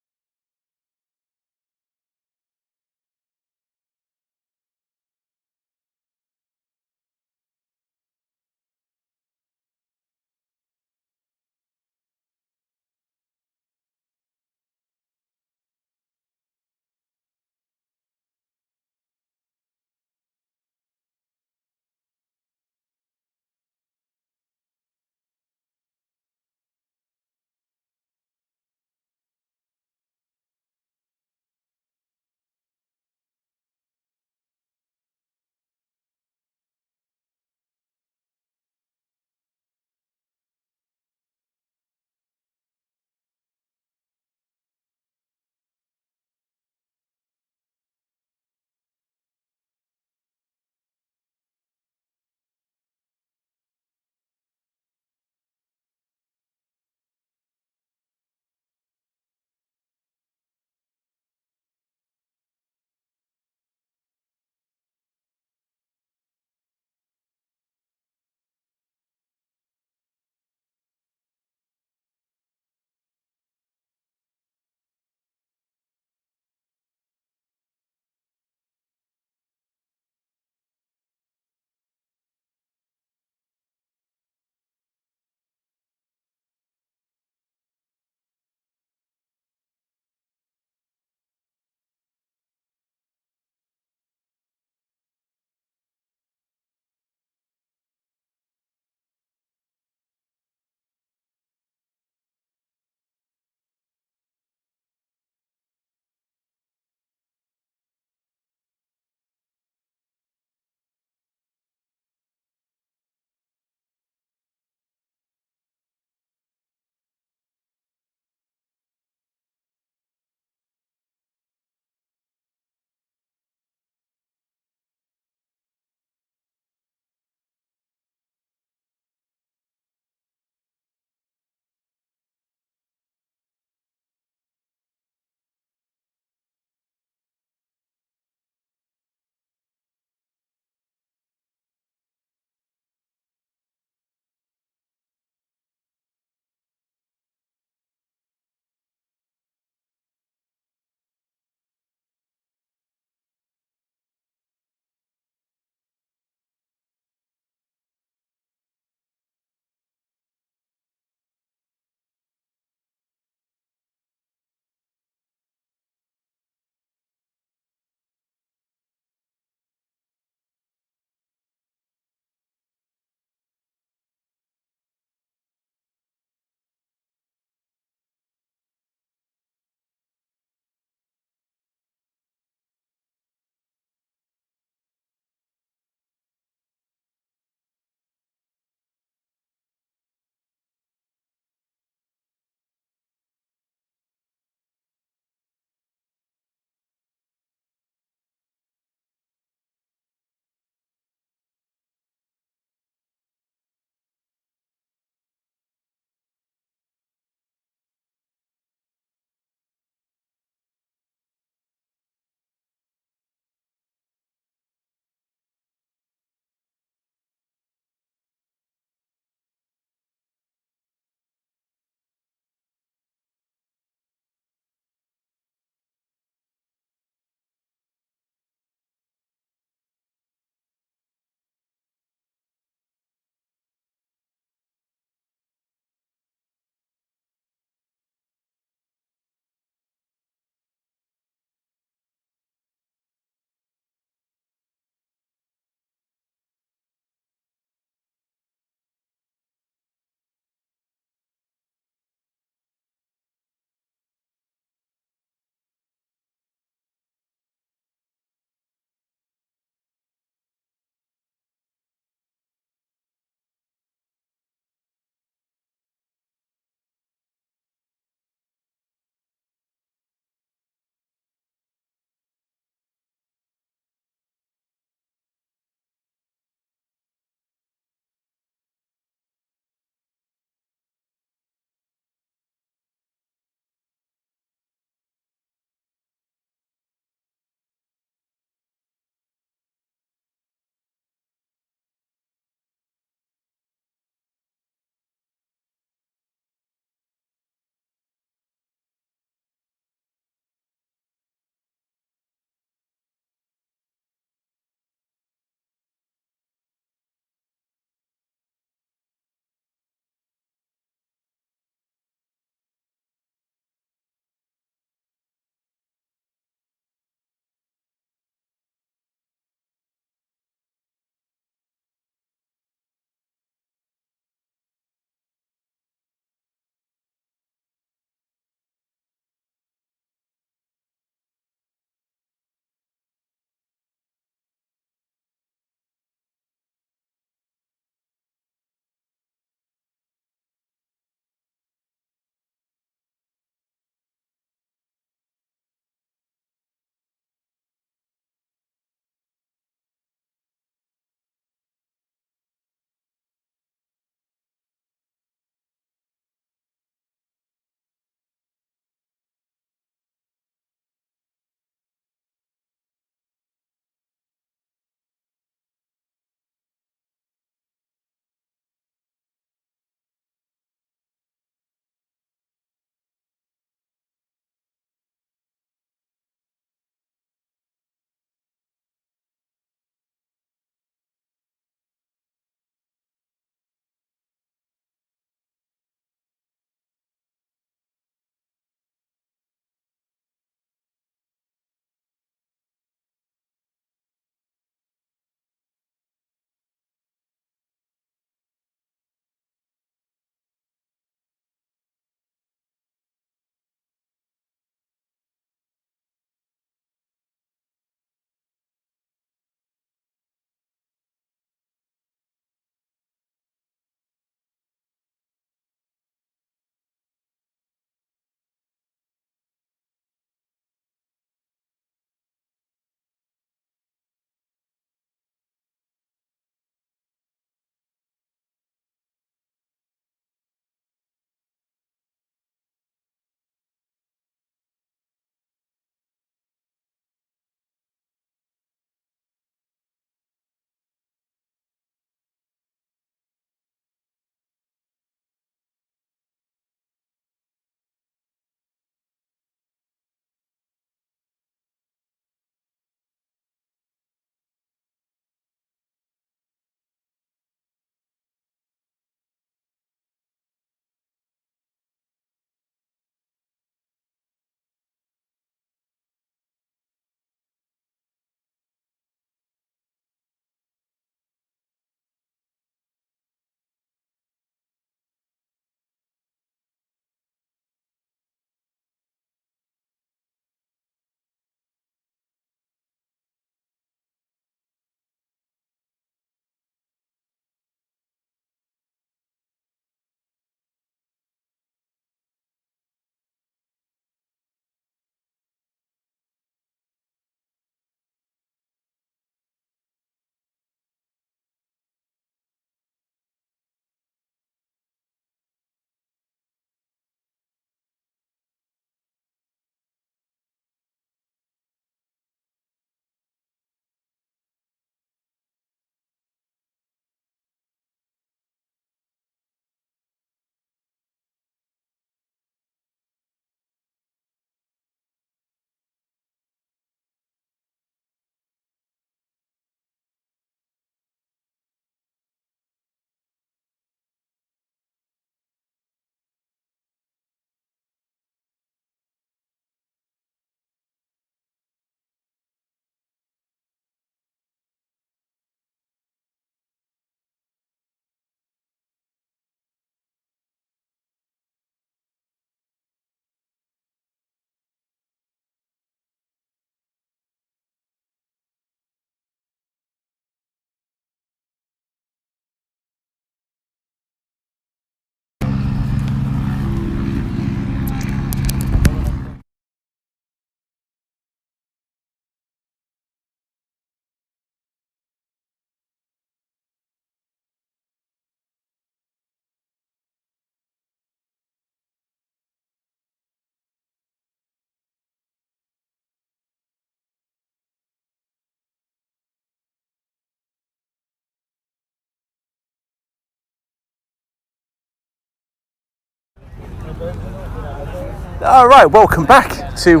All right, welcome back to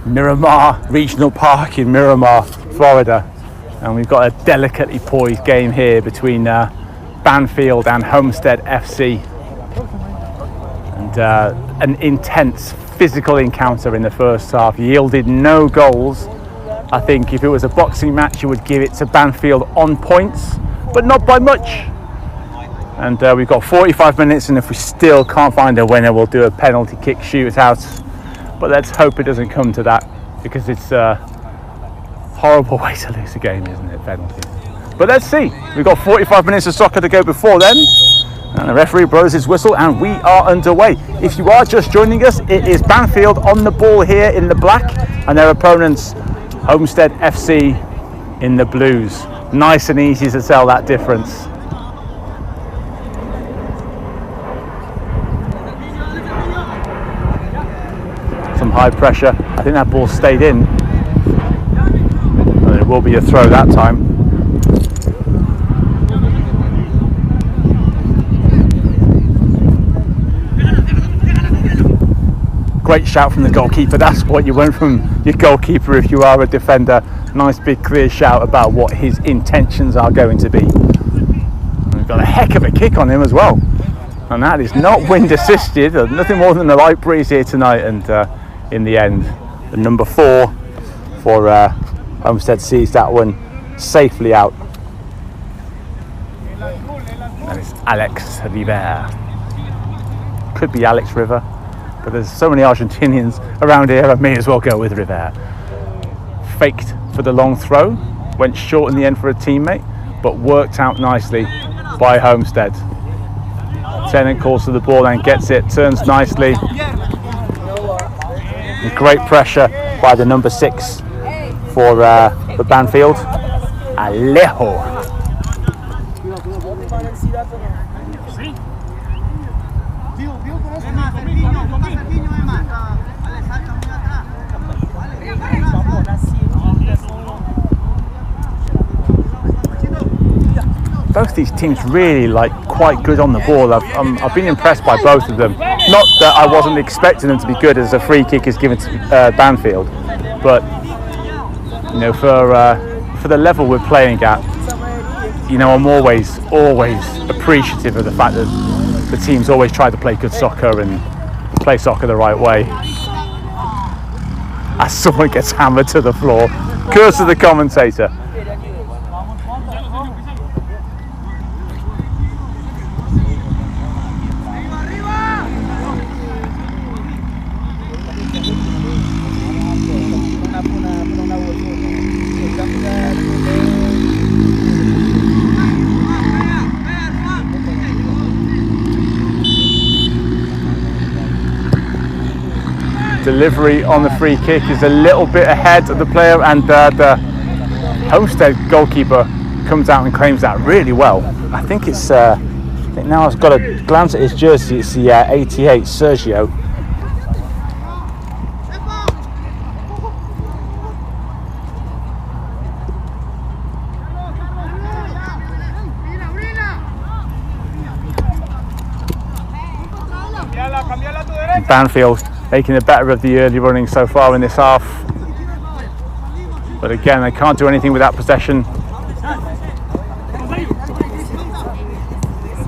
Miramar Regional Park in Miramar, Florida. And we've got a delicately poised game here between Banfield and Homestead FC. And an intense physical encounter in the first half, yielded no goals. I think if it was a boxing match, you would give it to Banfield on points, but not by much. And we've got 45 minutes, and if we still can't find a winner, we'll do a penalty kick shootout. But let's hope it doesn't come to that, because it's a horrible way to lose a game, isn't it, penalties? But let's see. We've got 45 minutes of soccer to go before then. And the referee blows his whistle, and we are underway. If you are just joining us, it is Banfield on the ball here in the black, and their opponents, Homestead FC, in the blues. Nice and easy to tell that difference. Some high pressure. I think that ball stayed in. And it will be a throw that time. Great shout from the goalkeeper. That's what you want from your goalkeeper if you are a defender. Nice big clear shout about what his intentions are going to be. And we've got a heck of a kick on him as well. And that is not wind assisted. Nothing more than a light breeze here tonight. And in the end, the number 4 for Homestead sees that one safely out. That is Alex River. Could be Alex River, but there's so many Argentinians around here, I may as well go with River. Faked for the long throw, went short in the end for a teammate, but worked out nicely by Homestead. Tennant calls to the ball and gets it, turns nicely. Great pressure by the number 6 for Banfield, Alejo. Both these teams really quite good on the ball. I've been impressed by both of them. Not that I wasn't expecting them to be good as a free kick is given to Banfield, but you know, for the level we're playing at, you know, I'm always appreciative of the fact that the teams always try to play good soccer and play soccer the right way. As someone gets hammered to the floor, curse of the commentator. Delivery on the free kick is a little bit ahead of the player, and the Homestead goalkeeper comes out and claims that really well. I think it's now I've got a glance at his jersey, it's the 88 Sergio. Banfield making the better of the early running so far in this half, but again they can't do anything with that possession.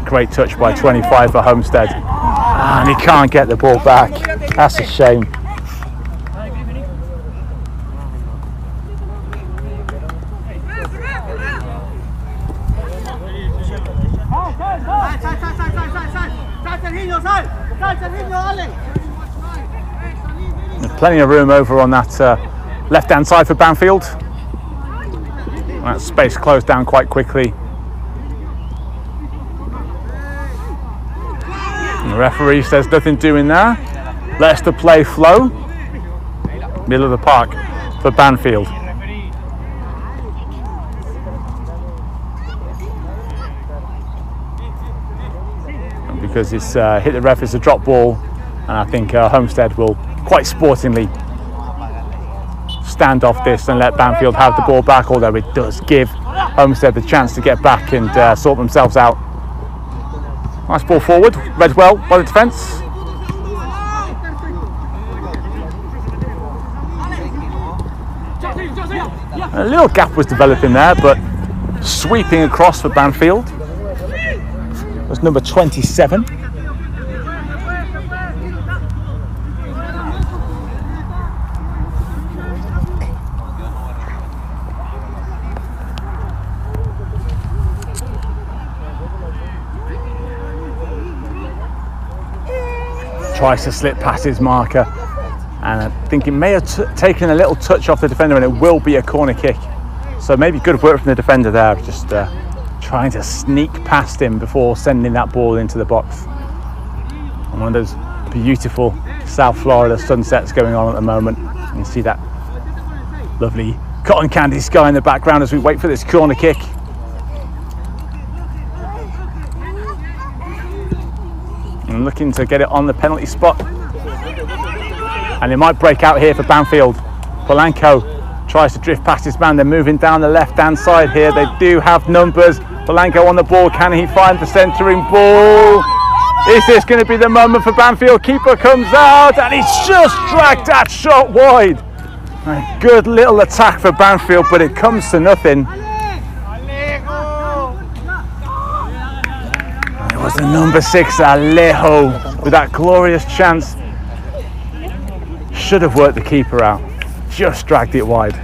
Great touch by 25 for Homestead, and he can't get the ball back. That's a shame. There's plenty of room over on that left-hand side for Banfield. That space closed down quite quickly. And the referee says nothing doing there. Lets the play flow. Middle of the park for Banfield. And because it's hit the ref, it's a drop ball, and I think Homestead will quite sportingly stand off this and let Banfield have the ball back, although it does give Homestead the chance to get back and sort themselves out. Nice ball forward, read well by the defence. A little gap was developing there, but sweeping across for Banfield was number 27. Tries to slip past his marker, and I think it may have taken a little touch off the defender, and it will be a corner kick. So maybe good work from the defender there, just trying to sneak past him before sending that ball into the box. And one of those beautiful South Florida sunsets going on at the moment. You can see that lovely cotton candy sky in the background as we wait for this corner kick. And looking to get it on the penalty spot, and it might break out here for Banfield. Polanco tries to drift past his man. They're moving down the left hand side here. They do have numbers. Polanco on the ball. Can he find the centering ball? Is this going to be the moment for Banfield? Keeper comes out and he's just dragged that shot wide. A good little attack for Banfield, but it comes to nothing. It was the number 6, Alejo, with that glorious chance. Should have worked the keeper out. Just dragged it wide.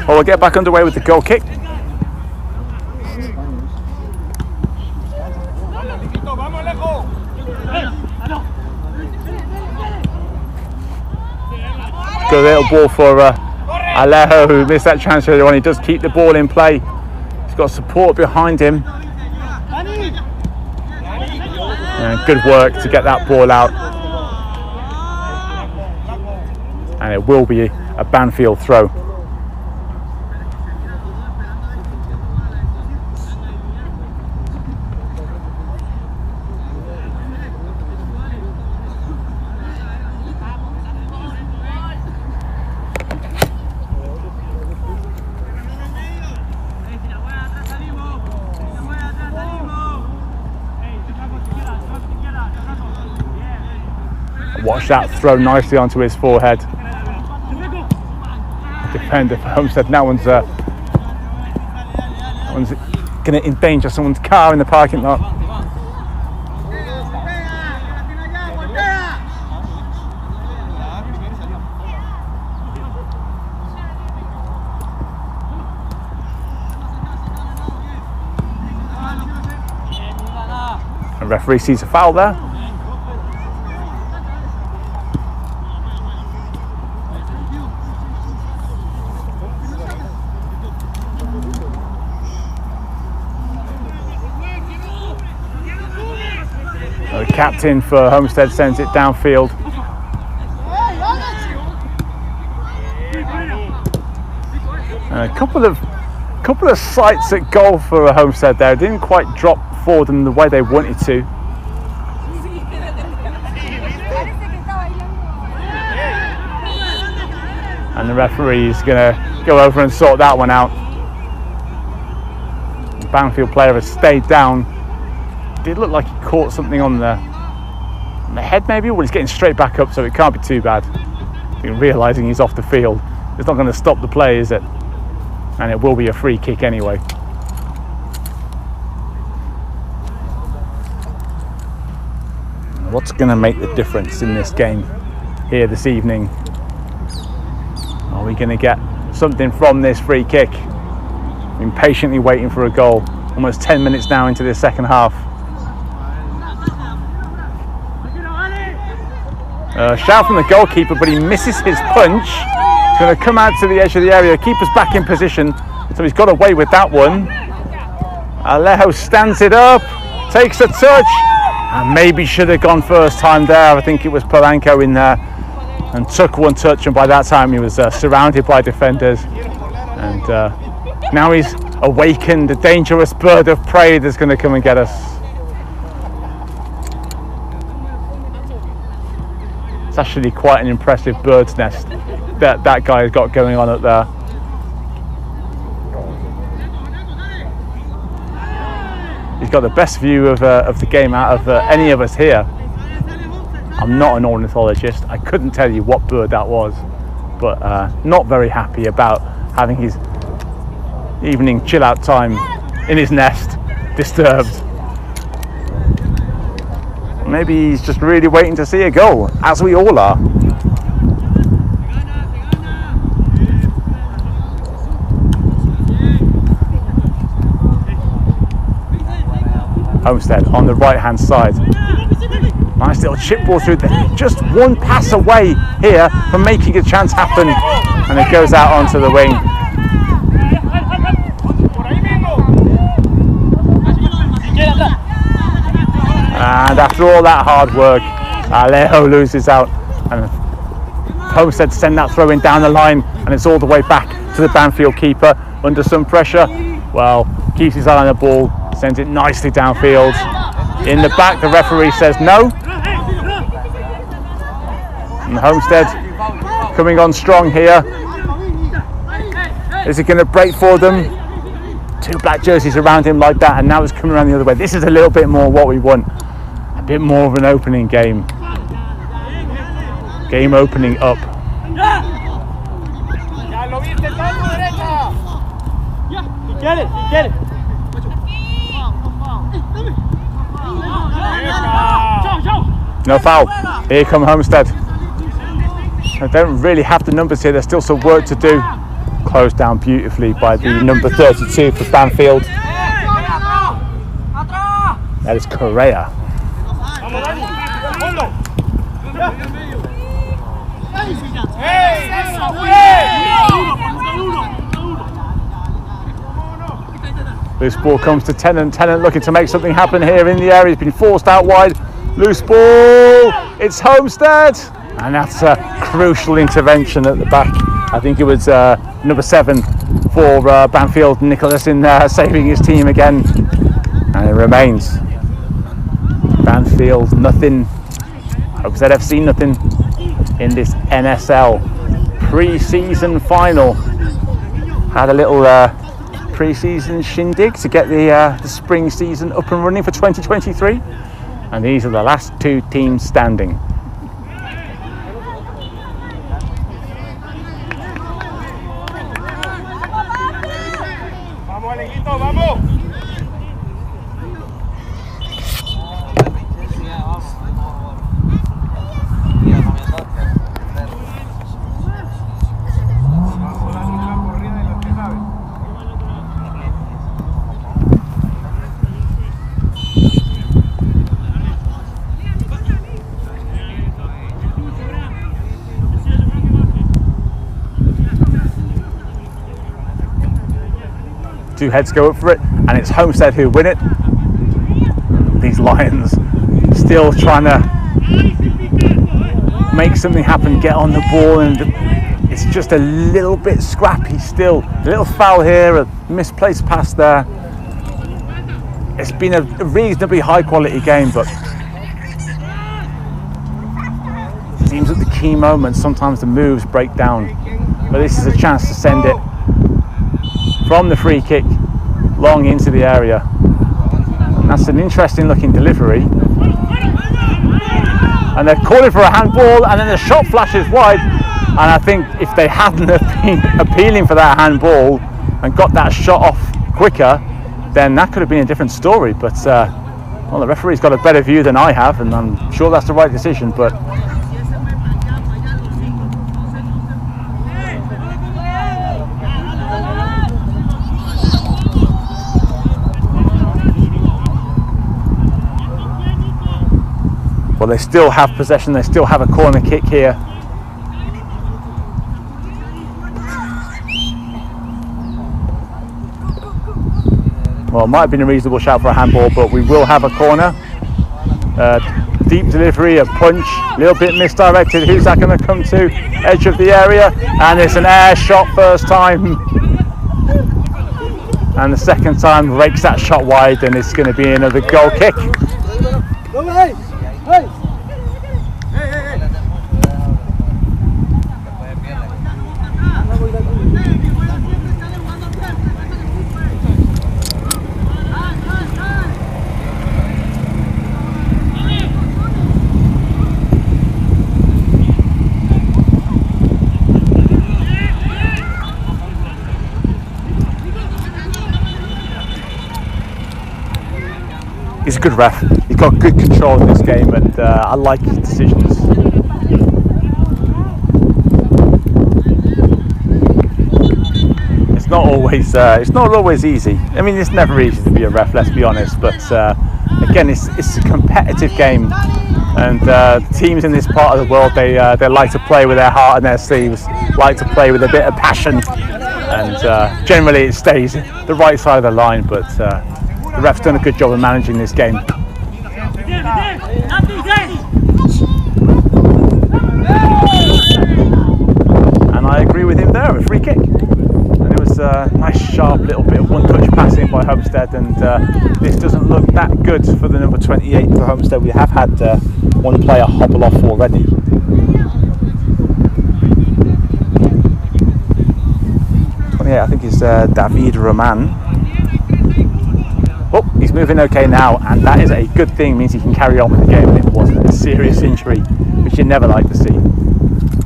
Well, we'll get back underway with the goal kick. Good little ball for Alejo, who missed that chance earlier on. He does keep the ball in play. He's got support behind him. And good work to get that ball out. And it will be a Banfield throw. Watch that throw nicely onto his forehead. Defender for Homestead. That one's going to endanger someone's car in the parking lot. The referee sees a foul there. The captain for Homestead sends it downfield. And a couple of sights at goal for Homestead there. It didn't quite drop for them the way they wanted to. And the referee is going to go over and sort that one out. The Banfield player has stayed down. Did look like he caught something on the head maybe, well, he's getting straight back up, so it can't be too bad. Realising he's off the field, it's not going to stop the play, is it? And it will be a free kick anyway. What's going to make the difference in this game here this evening? Are we going to get something from this free kick? I've been patiently waiting for a goal. Almost 10 minutes now into this second half. Shout from the goalkeeper, but he misses his punch. He's going to come out to the edge of the area. Keeper's back in position, so he's got away with that one. Alejo stands it up, takes a touch, and maybe should have gone first time there. I think it was Polanco in there and took one touch, and by that time he was surrounded by defenders. And now he's awakened a dangerous bird of prey that's going to come and get us. It's actually quite an impressive bird's nest that guy has got going on up there. He's got the best view of the game out of any of us here. I'm not an ornithologist. I couldn't tell you what bird that was, but not very happy about having his evening chill out time in his nest disturbed. Maybe he's just really waiting to see a goal, as we all are. Homestead on the right hand side. Nice little chip ball through there. Just one pass away here from making a chance happen, and it goes out onto the wing. And after all that hard work, Alejo loses out, and Homestead send that throw in down the line, and it's all the way back to the Banfield keeper under some pressure. Well, keeps his eye on the ball, sends it nicely downfield. In the back, the referee says no. And Homestead coming on strong here. Is it going to break for them? Two black jerseys around him like that, and now it's coming around the other way. This is a little bit more what we want. A bit more of an opening game. Game opening up. No foul. Here come Homestead. They don't really have the numbers here. There's still some work to do. Closed down beautifully by the number 32 for Banfield. That is Correa. Loose ball comes to Tennant. Tennant looking to make something happen here in the area. He's been forced out wide. Loose ball. It's Homestead. And that's a crucial intervention at the back. I think it was number 7 for Banfield, Nicholas, in saving his team again. And it remains Banfield nothing, Homestead FC nothing in this NSL pre-season final. Had a little pre-season shindig to get the spring season up and running for 2023. And these are the last 2 teams standing. Two heads go up for it, and it's Homestead who win it. These Lions still trying to make something happen, get on the ball, and it's just a little bit scrappy still. A little foul here, a misplaced pass there. It's been a reasonably high quality game, but it seems at the key moments sometimes the moves break down. But this is a chance to send it from the free kick long into the area. And that's an interesting looking delivery. And they're calling for a handball, and then the shot flashes wide. And I think if they hadn't have been appealing for that handball and got that shot off quicker, then that could have been a different story. But well, the referee's got a better view than I have, and I'm sure that's the right decision. But well, they still have possession, they still have a corner kick here. Well, it might have been a reasonable shout for a handball, but we will have a corner. Deep delivery, a punch, a little bit misdirected. Who's that going to come to? Edge of the area, and it's an air shot first time. And the second time rakes that shot wide, and it's going to be another goal kick. he's a good ref. He's got good control of this game, and I like his decisions. It's not always easy. I mean, it's never easy to be a ref, let's be honest. But again, it's a competitive game, and teams in this part of the world, they like to play with their heart on their sleeves, like to play with a bit of passion, and generally it stays the right side of the line. But the ref's done a good job of managing this game. And I agree with him there, a free kick. And it was a nice sharp little bit of one-touch passing by Homestead, and this doesn't look that good for the number 28 for Homestead. We have had one player hobble off already. I think it's David Roman. Oh, he's moving okay now, and that is a good thing, means he can carry on with the game. It wasn't a serious injury, which you never like to see.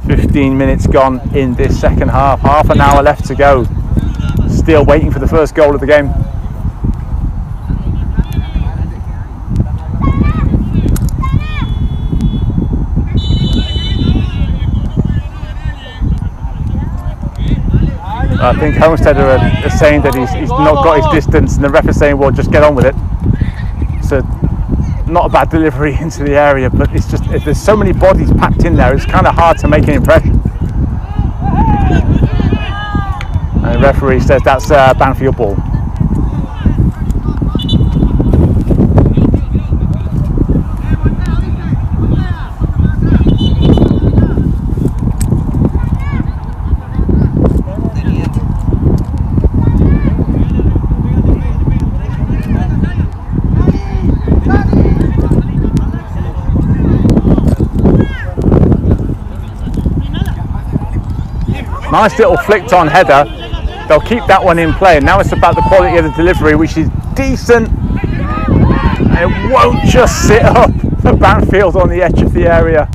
15 minutes gone in this second half, half an hour left to go. Still waiting for the first goal of the game. I think Homestead are saying that he's not got his distance, and the ref is saying, well, just get on with it. So not a bad delivery into the area, but it's just, if there's so many bodies packed in there, it's kind of hard to make an impression. And the referee says that's Banfield ball. Nice little flicked on header. They'll keep that one in play, and now it's about the quality of the delivery, which is decent. And it won't just sit up for Banfield on the edge of the area.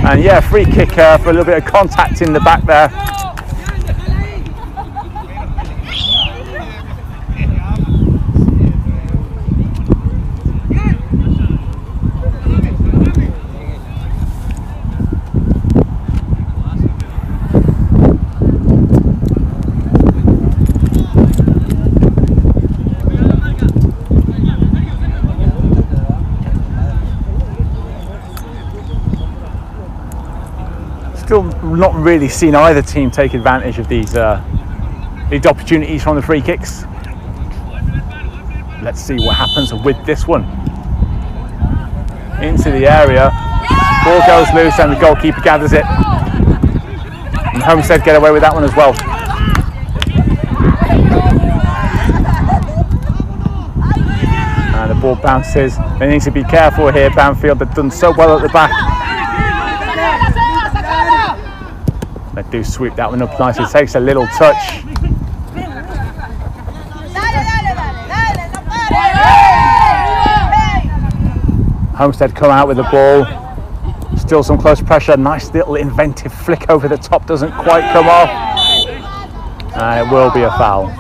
And yeah, free kick for a little bit of contact in the back there. Still not really seen either team take advantage of these opportunities from the free kicks. Let's see what happens with this one. Into the area, ball goes loose, and the goalkeeper gathers it. And Homestead get away with that one as well. And the ball bounces. They need to be careful here, Banfield. They've done so well at the back. They do sweep that one up nicely. It takes a little touch. Homestead come out with the ball. Still some close pressure. Nice little inventive flick over the top. Doesn't quite come off. And it will be a foul.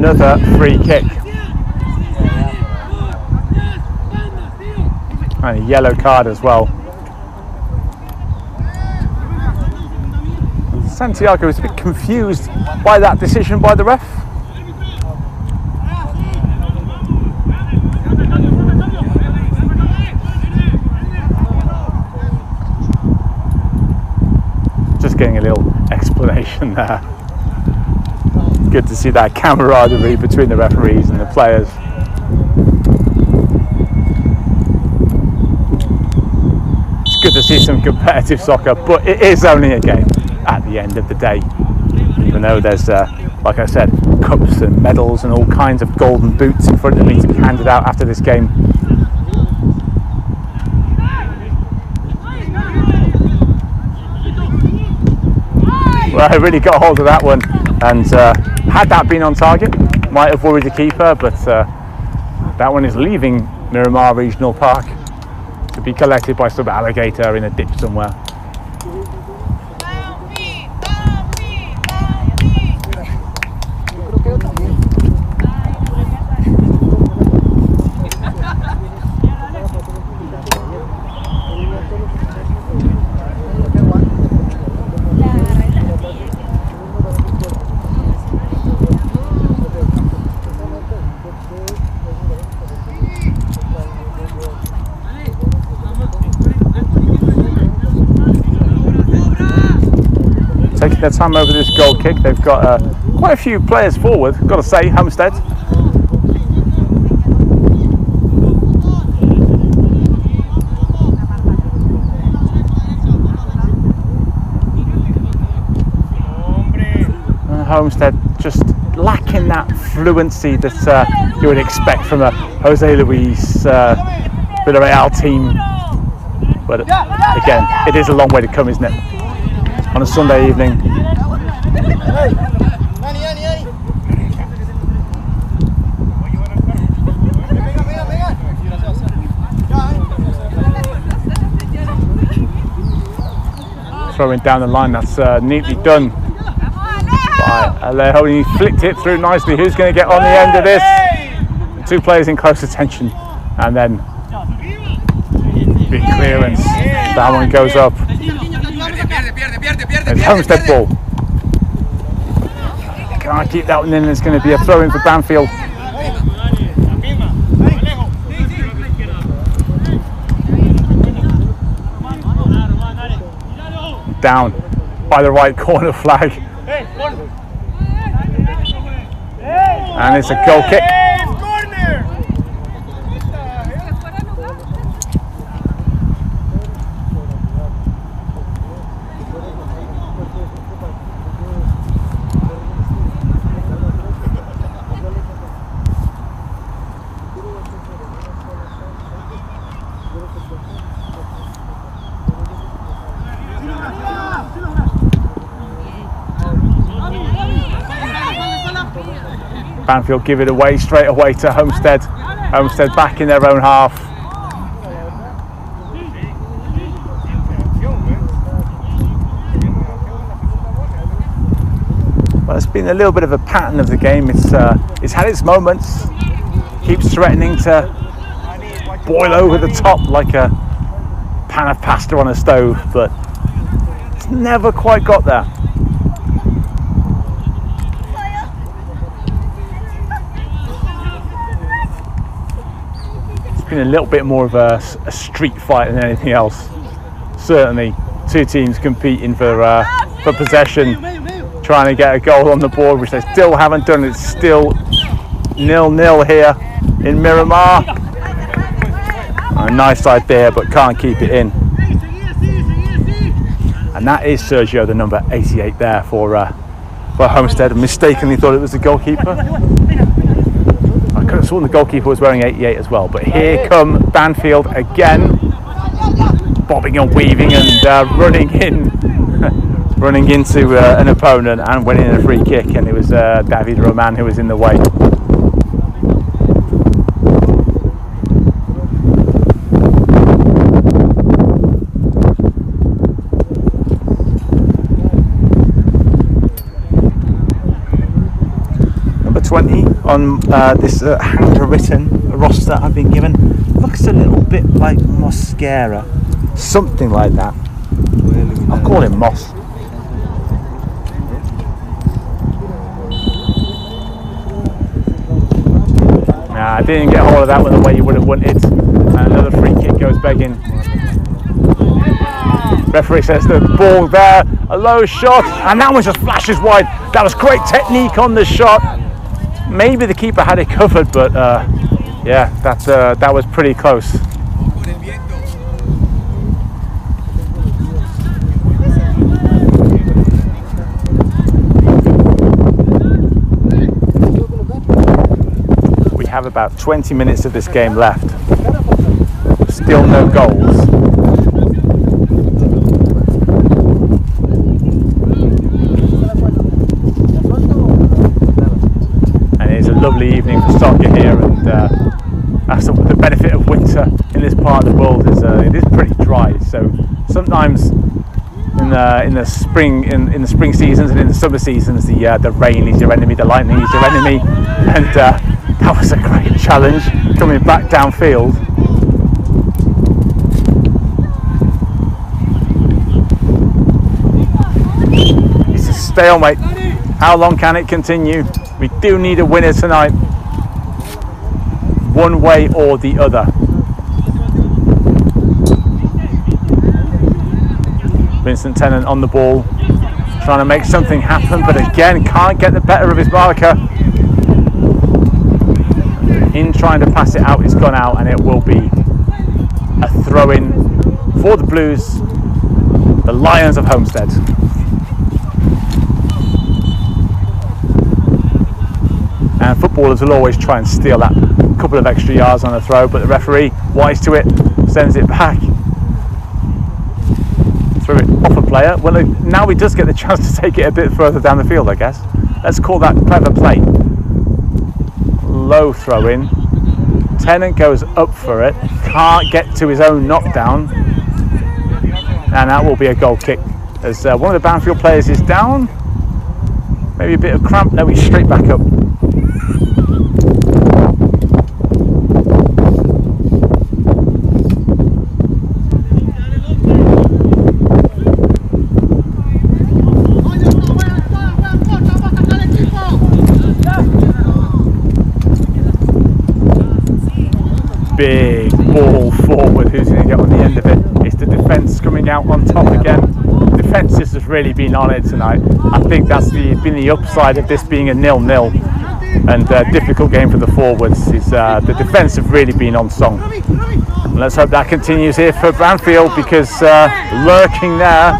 Another free kick. And a yellow card as well. Santiago is a bit confused by that decision by the ref. Just getting a little explanation there. Good to see that camaraderie between the referees and the players. It's good to see some competitive soccer, but it is only a game at the end of the day. Even though there's, like I said, cups and medals and all kinds of golden boots in front of me to be handed out after this game. Well, I really got hold of that one, and had that been on target, might have worried the keeper, but that one is leaving Miramar Regional Park to be collected by some alligator in a ditch somewhere. Taking their time over this goal kick. They've got quite a few players forward, got to say, Homestead. Homestead just lacking that fluency that you would expect from a Jose Luis Villarreal team. But again, it is a long way to come, isn't it? On a Sunday evening. Throwing down the line, that's neatly done by Alejo. He flicked it through nicely. Who's going to get on the end of this? Two players in close attention, and then big clearance. That one goes up. It's Homestead ball. Can't keep that one in. It's going to be a throw in for Banfield. Down by the right corner flag. And it's a goal kick. Banfield give it away straight away to Homestead. Homestead back in their own half. Well, it's been a little bit of a pattern of the game. It's had its moments. Keeps threatening to boil over the top like a pan of pasta on a stove, but it's never quite got there. Been a little bit more of a street fight than anything else. Certainly two teams competing for possession, trying to get a goal on the board, which they still haven't done. It's still 0-0 here in Miramar. A nice side there, but can't keep it in. And that is Sergio, the number 88 there for Homestead. Mistakenly thought it was the goalkeeper. I could have sworn the goalkeeper was wearing 88 as well, but here come Banfield again, bobbing and weaving and running into an opponent and winning a free kick, and it was David Roman who was in the way. Number 20 on this handwritten roster I've been given. Looks a little bit like Mosquera, something like that. I'll call him Moss. Nah, I didn't get hold of that one the way you would have wanted. Another free kick goes begging. Referee says the ball there, a low shot, and that one just flashes wide. That was great technique on the shot. Maybe the keeper had it covered, but yeah, that was pretty close. We have about 20 minutes of this game left. Still no goals. winter in this part of the world is it is pretty dry. So sometimes in the spring seasons and in the summer seasons, the rain is your enemy, the lightning is your enemy, and that was a great challenge coming back downfield. It's a stalemate. How long can it continue? We do need a winner tonight, one way or the other. Vincent Tennant on the ball, trying to make something happen, but again can't get the better of his marker. In trying to pass it out, it's gone out, and it will be a throw-in for the Blues, the Lions of Homestead. And footballers will always try and steal that couple of extra yards on a throw, but the referee, wise to it, sends it back. Threw it off a player. Well, now he does get the chance to take it a bit further down the field, I guess. Let's call that clever play. Low throw in. Tennant goes up for it. Can't get to his own knockdown. And that will be a goal kick. As one of the Banfield players is down. Maybe a bit of cramp. No, he's straight back up. Big ball forward. Who's going to get on the end of it? It's the defence coming out on top again. Defence has just really been on it tonight. I think that's been the upside of this being a 0-0 and a difficult game for the forwards. Is the defence have really been on song. And let's hope that continues here for Banfield, because lurking there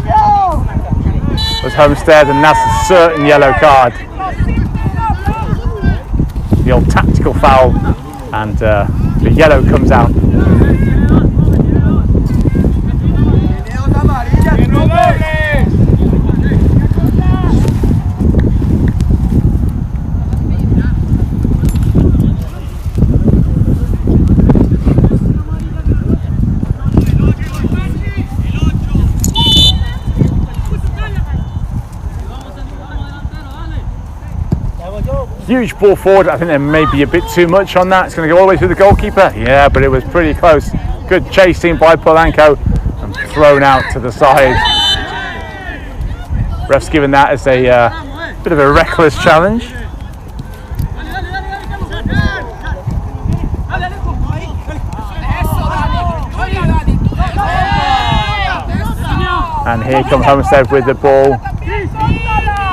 was Homestead, and that's a certain yellow card. The old tactical foul, and the yellow comes out. Huge ball forward. I think there may be a bit too much on that. It's going to go all the way through the goalkeeper. Yeah, but it was pretty close. Good chasing by Polanco and thrown out to the side. Ref's given that as a bit of a reckless challenge. And here comes Homestead with the ball.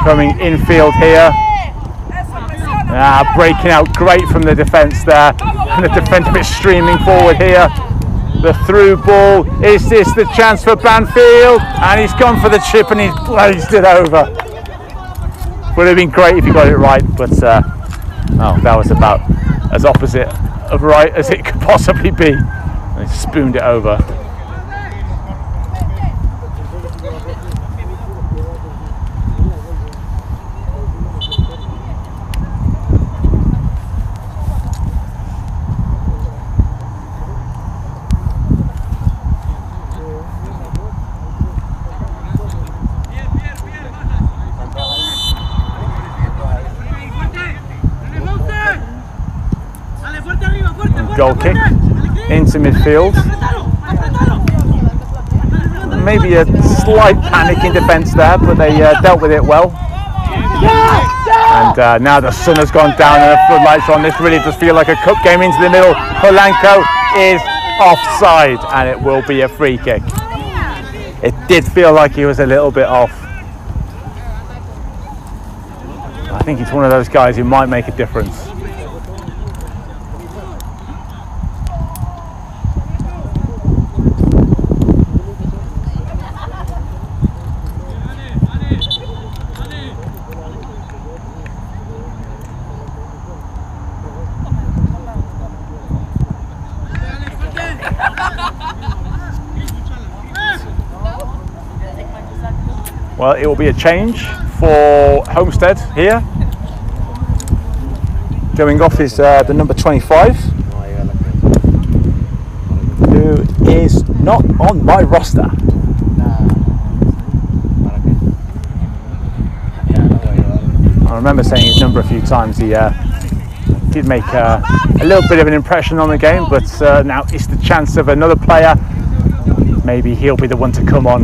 Coming infield here. Breaking out great from the defence there, and the defence a bit streaming forward here. The through ball, is this the chance for Banfield? And he's gone for the chip and he's blazed it over. Would have been great if he got it right, but that was about as opposite of right as it could possibly be. And he spooned it over. Goal kick into midfield. Maybe a slight panic in defence there, but they dealt with it well. And now the sun has gone down and the floodlights are on. This really does feel like a cup game into the middle. Polanco is offside, and it will be a free kick. It did feel like he was a little bit off. I think he's one of those guys who might make a difference. Well, it will be a change for Homestead here. Going off is the number 25. not on my roster. I remember saying his number a few times. He did make a little bit of an impression on the game, but now it's the chance of another player. Maybe he'll be the one to come on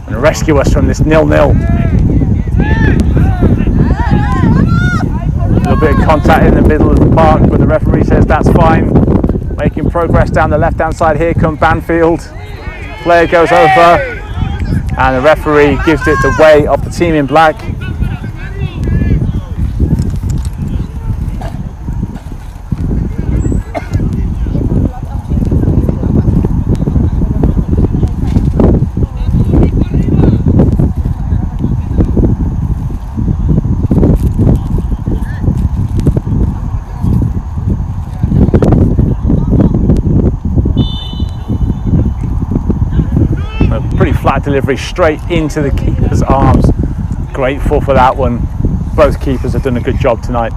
and rescue us from this 0-0. A little bit of contact in the middle of the park, but the referee says that's fine. Making progress down the left-hand side. Here come Banfield. Player goes over, and the referee gives it the way of the team in black. Flat delivery straight into the keeper's arms. Grateful for that one. Both keepers have done a good job tonight.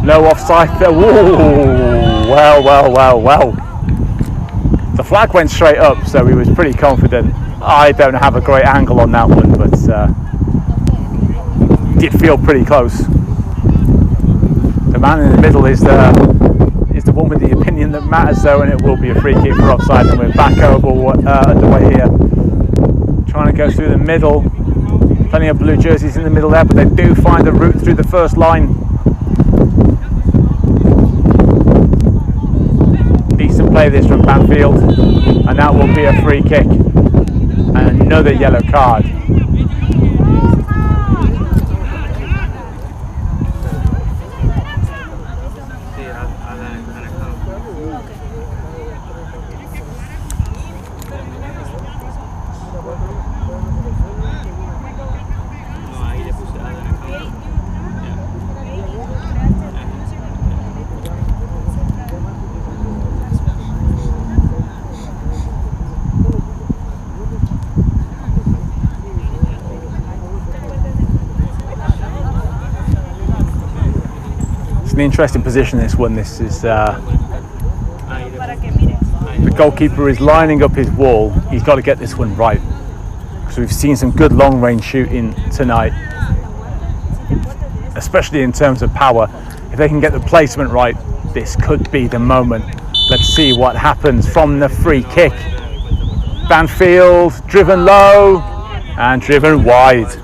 No offside there. Whoa. Well. The flag went straight up, so he was pretty confident. I don't have a great angle on that one, but did feel pretty close. The man in the middle is the one with the opinion that matters, though, and it will be a free kick for offside, and we're back over underway here. Trying to go through the middle. Plenty of blue jerseys in the middle there, but they do find a route through the first line. Decent play this from Banfield, and that will be a free kick and another yellow card. An interesting position, this one. This is the goalkeeper is lining up his wall. He's got to get this one right, because we've seen some good long range shooting tonight, especially in terms of power. If they can get the placement right, this could be the moment. Let's see what happens from the free kick. Banfield driven low and driven wide.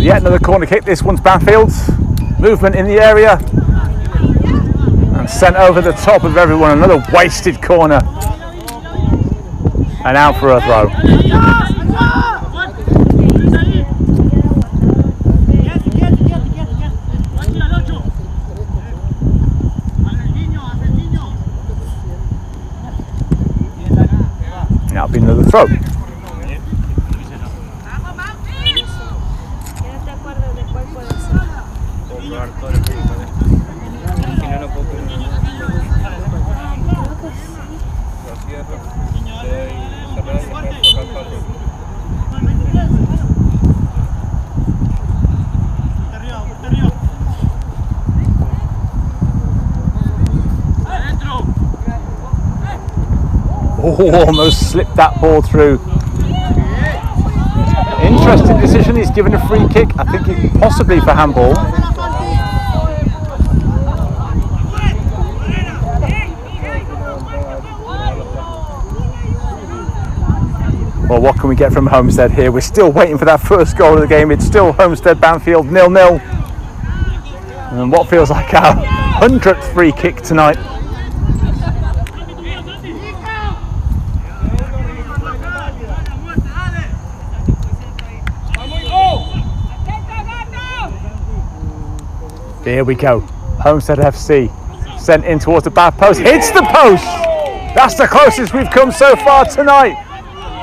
Yet another corner kick. This one's Banfield's. Movement in the area and sent over the top of everyone. Another wasted corner and out for a throw. Now be another throw. Oh, almost slipped that ball through. Interesting decision. He's given a free kick. I think it possibly for handball. Well, what can we get from Homestead here? We're still waiting for that first goal of the game. It's still Homestead Banfield 0-0. And what feels like 100th free kick tonight. Here we go. Homestead FC sent in towards the back post, hits the post. That's the closest we've come so far tonight.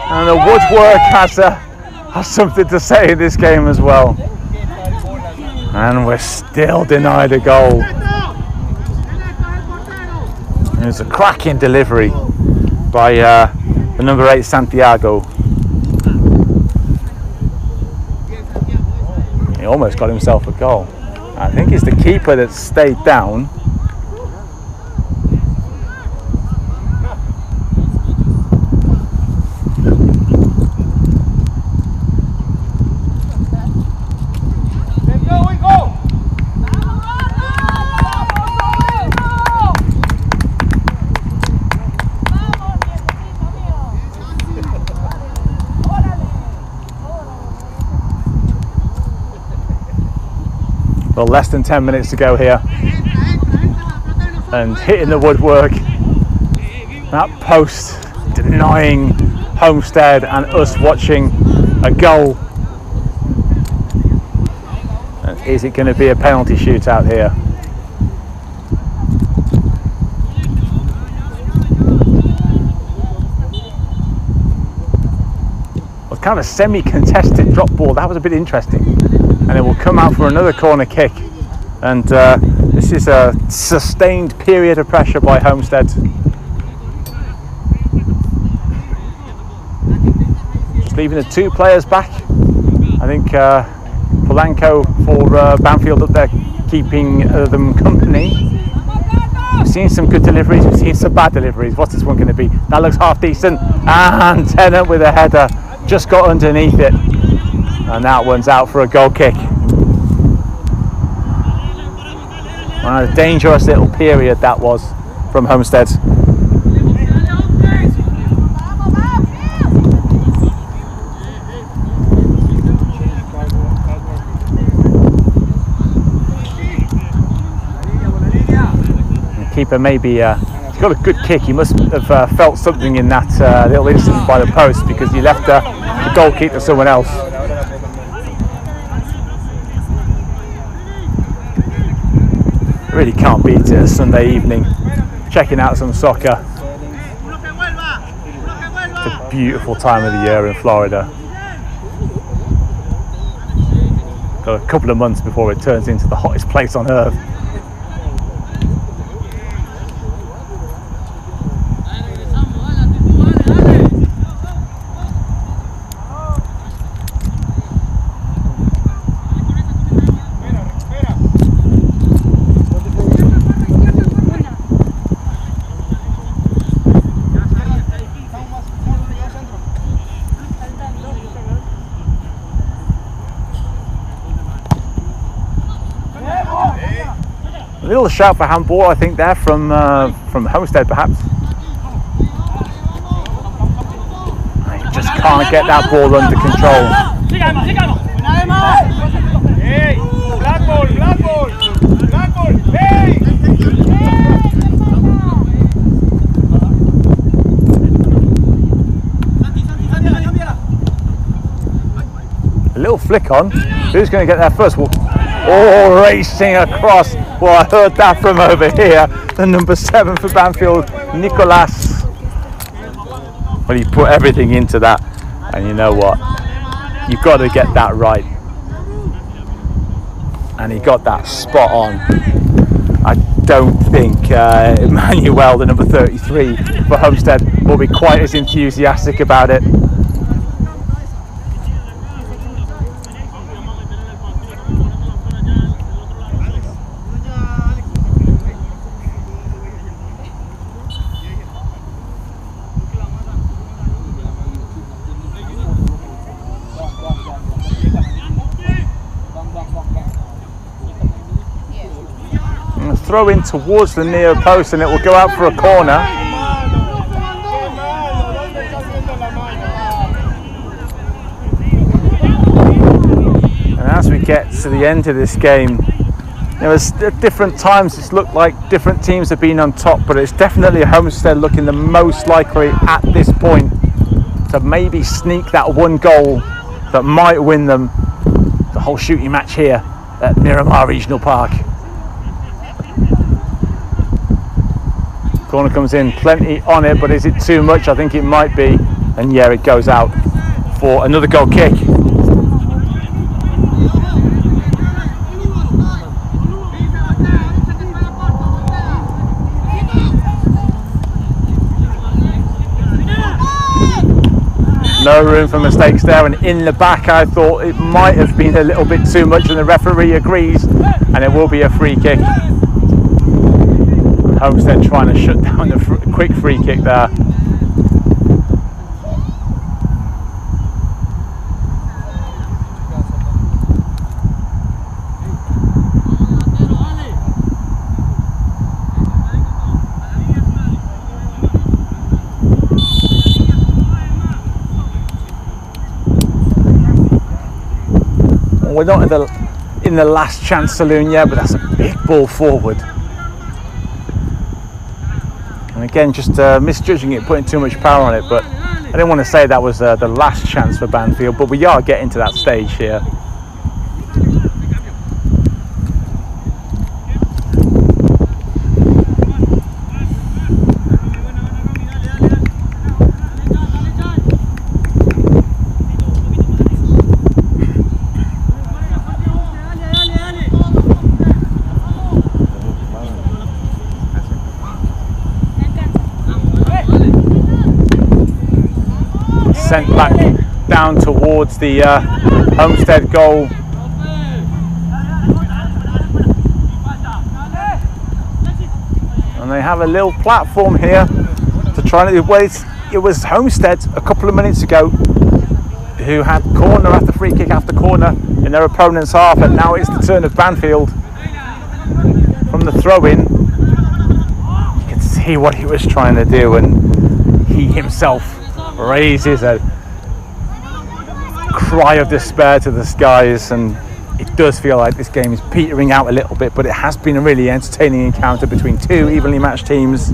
And the woodwork has something to say in this game as well. And we're still denied a goal. There's a cracking delivery by the number 8 Santiago. He almost got himself a goal. I think it's the keeper that stayed down. Well, less than 10 minutes to go here, and hitting the woodwork, that post denying Homestead and us watching a goal. And is it going to be a penalty shootout here? Well, kind of a semi-contested drop ball. That was a bit interesting. And it will come out for another corner kick, and this is a sustained period of pressure by Homestead. Just leaving the 2 players back. I think Polanco for Banfield up there keeping them company. We've seen some good deliveries, we've seen some bad deliveries. What's this one going to be? That looks half decent, and Tennant with a header just got underneath it. And that one's out for a goal kick. Well, a dangerous little period that was from Homestead. The keeper maybe he's got a good kick. He must have felt something in that little incident by the post, because he left the goal kick to someone else. Really can't beat it a Sunday evening, checking out some soccer. It's a beautiful time of the year in Florida. Got a couple of months before it turns into the hottest place on earth. A little shout for handball, I think, there from Homestead, perhaps. I just can't get that ball under control. A little flick on. Who's going to get there first? Oh, racing across. Well, I heard that from over here. The number 7 for Banfield, Nicolas. Well, he put everything into that. And you know what? You've got to get that right. And he got that spot on. I don't think Emmanuel, the number 33 for Homestead, will be quite as enthusiastic about it. Throw in towards the near post, and it will go out for a corner. And as we get to the end of this game, There was at different times it's looked like different teams have been on top, but it's definitely Homestead looking the most likely at this point to maybe sneak that one goal that might win them the whole shooting match here at Miramar Regional Park. Corner comes in, plenty on it, but is it too much? I think it might be. And yeah, it goes out for another goal kick. No room for mistakes there, and in the back I thought it might have been a little bit too much, and the referee agrees, and it will be a free kick. Homestead trying to shut down the quick free kick there. We're not in the last chance saloon yet, but that's a big ball forward. And again, just misjudging it, putting too much power on it. But I didn't want to say that was the last chance for Banfield, but we are getting to that stage here. Sent back down towards the Homestead goal. And they have a little platform here to try to wait. It was Homestead a couple of minutes ago who had corner after free kick after corner in their opponent's half, and now it's the turn of Banfield from the throw-in. You can see what he was trying to do, and he himself raises a cry of despair to the skies, and it does feel like this game is petering out a little bit, but it has been a really entertaining encounter between two evenly matched teams.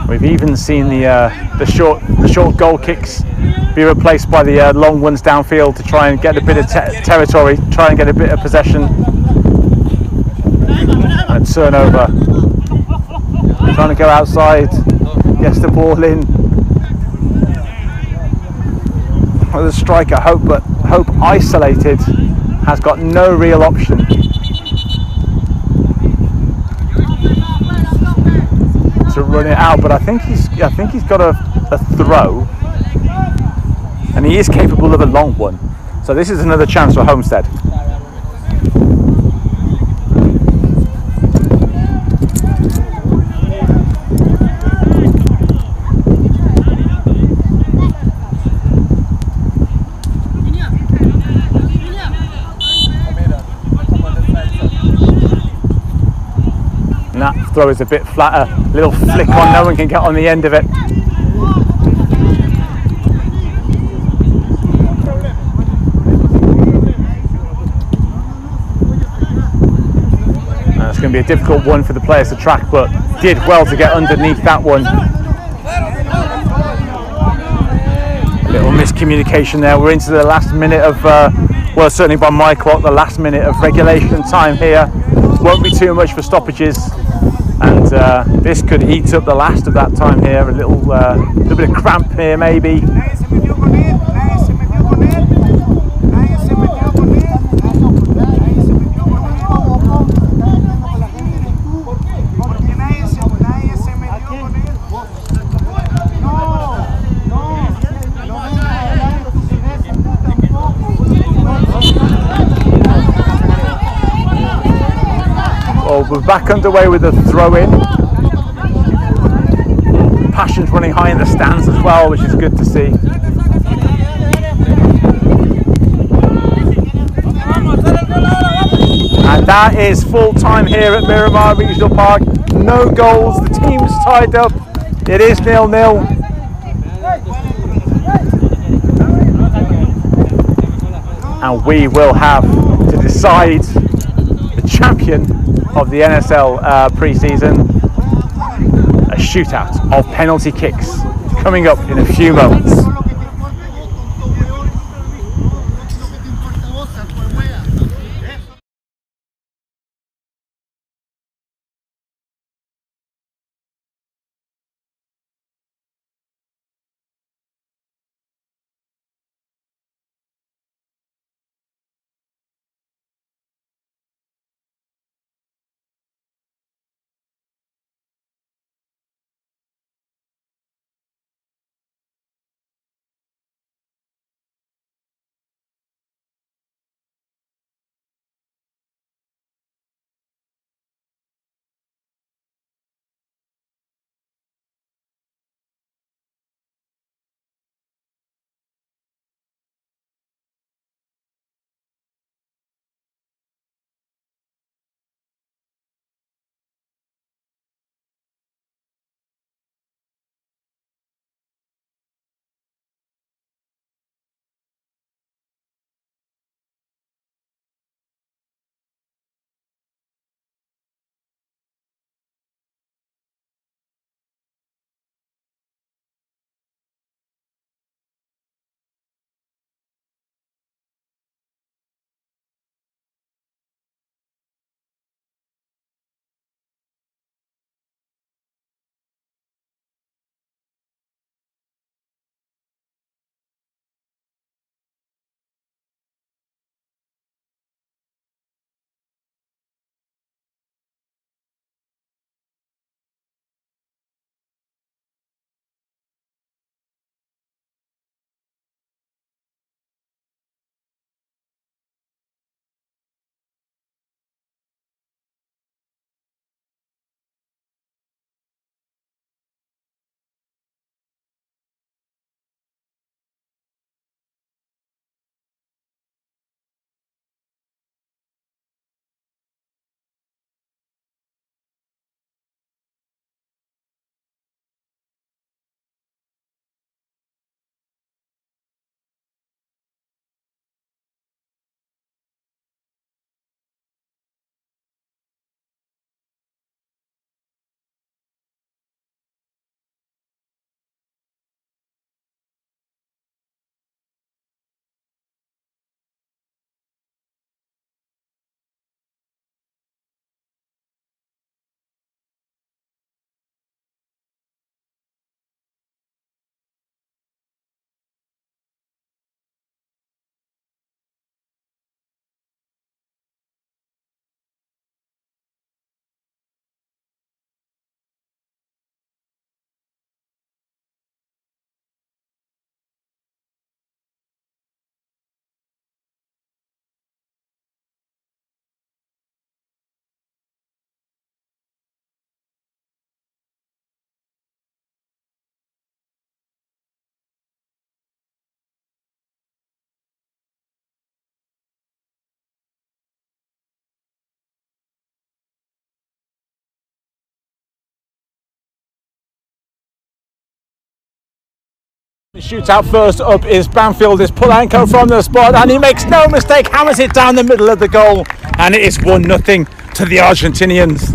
We've even seen the short goal kicks be replaced by the long ones downfield to try and get a bit of territory, try and get a bit of possession and turnover. Trying to go outside, gets the ball in. Well, the striker Hope isolated, has got no real option. To run it out, but I think he's got a throw. And he is capable of a long one. So this is another chance for Homestead. And that throw is a bit flatter. Little flick on, no one can get on the end of it. It's going to be a difficult one for the players to track, but did well to get underneath that one. A little miscommunication there. We're into the last minute of, well, certainly by my clock, the last minute of regulation time here. Won't be too much for stoppages, and this could eat up the last of that time here. A little bit of cramp here maybe. Well, we're back underway with the throw-in. Passion's running high in the stands as well, which is good to see. And that is full time here at Miramar Regional Park. No goals, the team's tied up. It is 0-0. And we will have to decide the champion of the NSL pre-season, a shootout of penalty kicks coming up in a few moments. The shootout first up is Banfield, is Polanco from the spot, and he makes no mistake, hammers it down the middle of the goal, and it is 1-0 to the Argentinians.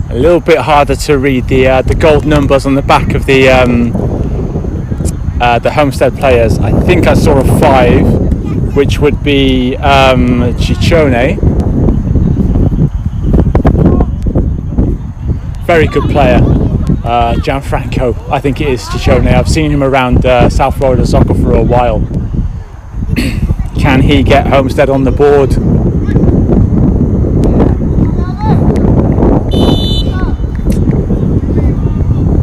A little bit harder to read the gold numbers on the back of the Homestead players. I think I saw a 5. Which would be Ciccone. Very good player, Gianfranco, I think it is Ciccone. I've seen him around South Florida soccer for a while. Can he get Homestead on the board?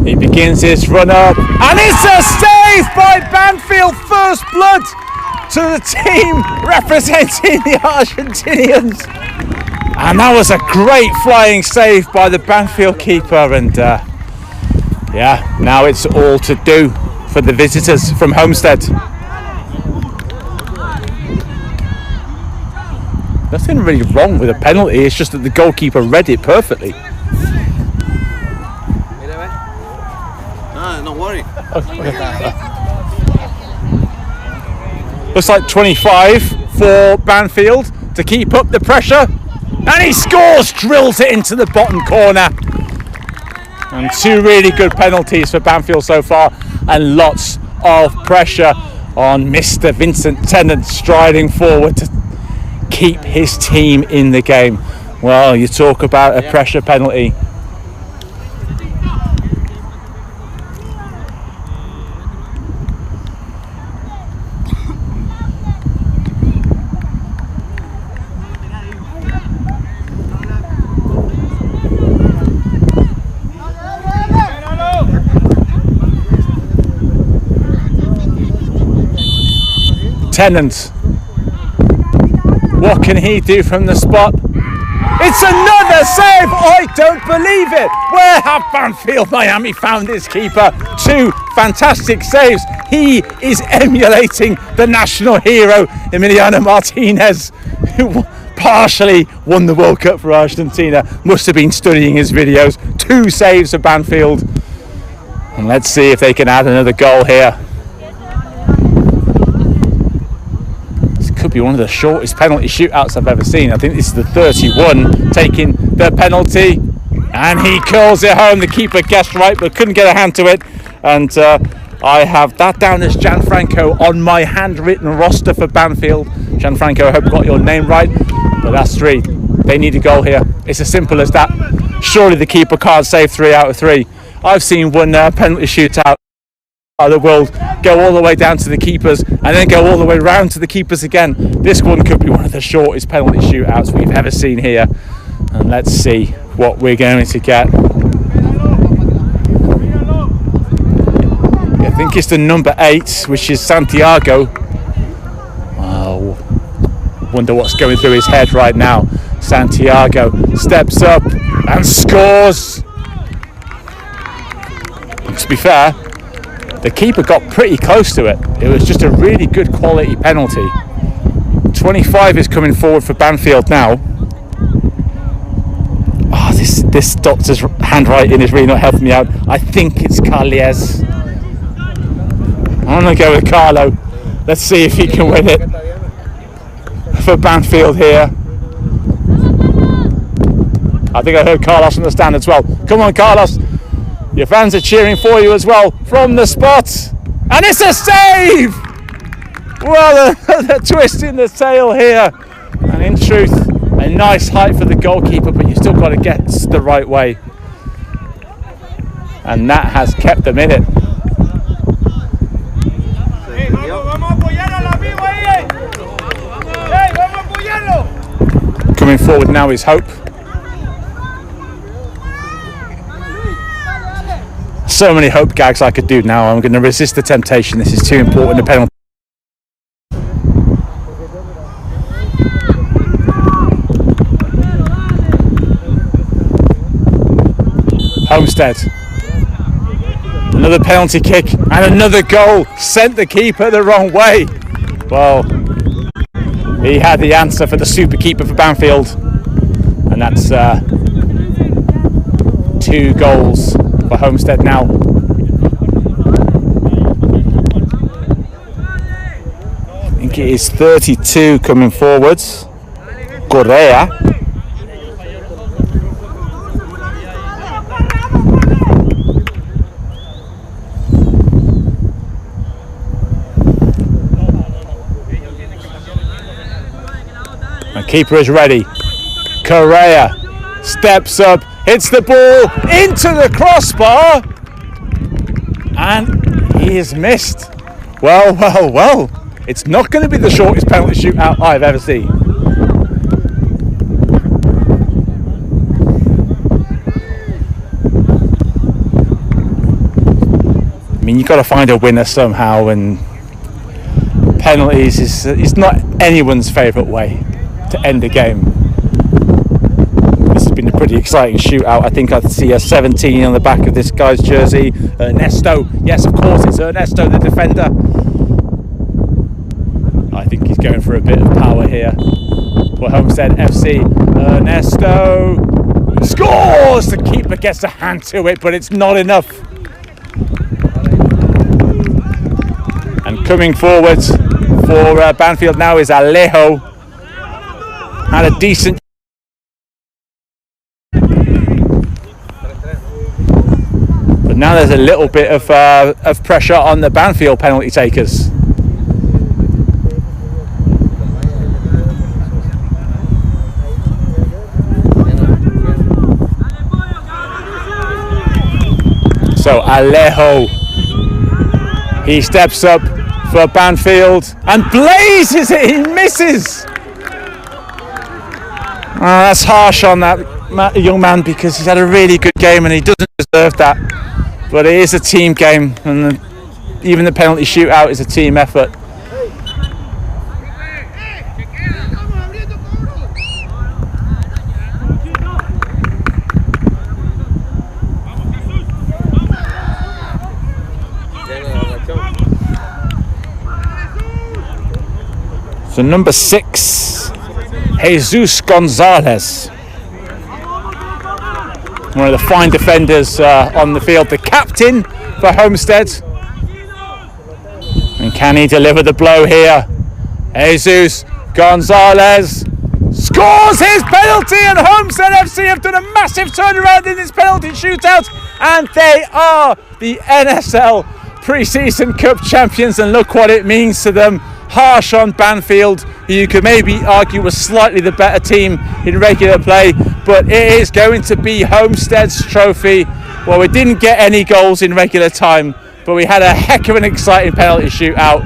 He begins his run up, and it's a save by Banfield. First blood to the team representing the Argentinians, and that was a great flying save by the Banfield keeper. And yeah, now it's all to do for for the visitors from Homestead. Nothing really wrong with a penalty, it's just that the goalkeeper read it perfectly. No, don't worry. Looks like 25 for Banfield to keep up the pressure. And he scores, drills it into the bottom corner. And two really good penalties for Banfield so far, and lots of pressure on Mr. Vincent Tennant striding forward to keep his team in the game. Well, you talk about a pressure penalty. Tennant, what can he do from the spot? It's another save! I don't believe it! Where have Banfield Miami found this keeper? Two fantastic saves. He is emulating the national hero Emiliano Martinez, who partially won the World Cup for Argentina. Must have been studying his videos. Two saves for Banfield. And let's see if they can add another goal here. Could be one of the shortest penalty shootouts I've ever seen. I think this is the 31 taking the penalty, and he curls it home. The keeper guessed right but couldn't get a hand to it, and I have that down as Gianfranco on my handwritten roster for Banfield. Gianfranco, I hope I got your name right, but that's three. They need a goal here. It's as simple as that. Surely the keeper can't save 3 out of 3. I've seen one penalty shootout of the world go all the way down to the keepers and then go all the way round to the keepers again. This one could be one of the shortest penalty shootouts we've ever seen here, and let's see what we're going to get. I think it's the number 8, which is Santiago. Oh, wonder what's going through his head right now. Santiago steps up and scores. To be fair, the keeper got pretty close to it. It was just a really good quality penalty. 25 is coming forward for Banfield now. Oh, this doctor's handwriting is really not helping me out. I think it's Carles. I'm going to go with Carlo. Let's see if he can win it for Banfield here. I think I heard Carlos on the stand as well. Come on, Carlos. Your fans are cheering for you as well from the spot. And it's a save! Well, a twist in the tail here. And in truth, a nice height for the goalkeeper, but you still got to get the right way. And that has kept them in it. Coming forward now is Hope. So many Hope gags I could do now. I'm going to resist the temptation. This is too important a penalty. Homestead. Another penalty kick and another goal. Sent the keeper the wrong way. Well, he had the answer for the super keeper for Banfield. And that's 2 goals for Homestead now. I think it is 32 coming forwards. Correa. The keeper is ready. Correa steps up, hits the ball into the crossbar, and he is missed. Well, it's not going to be the shortest penalty shootout I've ever seen. I mean, you've got to find a winner somehow, and penalties is not anyone's favourite way to end a game. This has been a pretty exciting shootout. I think I see a 17 on the back of this guy's jersey. Ernesto, yes, of course, it's Ernesto, the defender. I think he's going for a bit of power here for Homestead FC. Ernesto scores! The keeper gets a hand to it, but it's not enough. And coming forward for Banfield now is Alejo. Had a decent. But now there's a little bit of pressure on the Banfield penalty takers. So Alejo, he steps up for Banfield and blazes it, he misses. Oh, that's harsh on that young man because he's had a really good game and he doesn't deserve that. But it is a team game, and even the penalty shootout is a team effort. So number 6, Jesus Gonzalez, one of the fine defenders on the field, the captain for Homestead. And can he deliver the blow here? Jesus Gonzalez scores his penalty, and Homestead FC have done a massive turnaround in this penalty shootout, and they are the NSL pre-season cup champions, and look what it means to them. Harsh on Banfield, who you could maybe argue was slightly the better team in regular play, but it is going to be Homestead's trophy. Well, we didn't get any goals in regular time, but we had a heck of an exciting penalty shootout,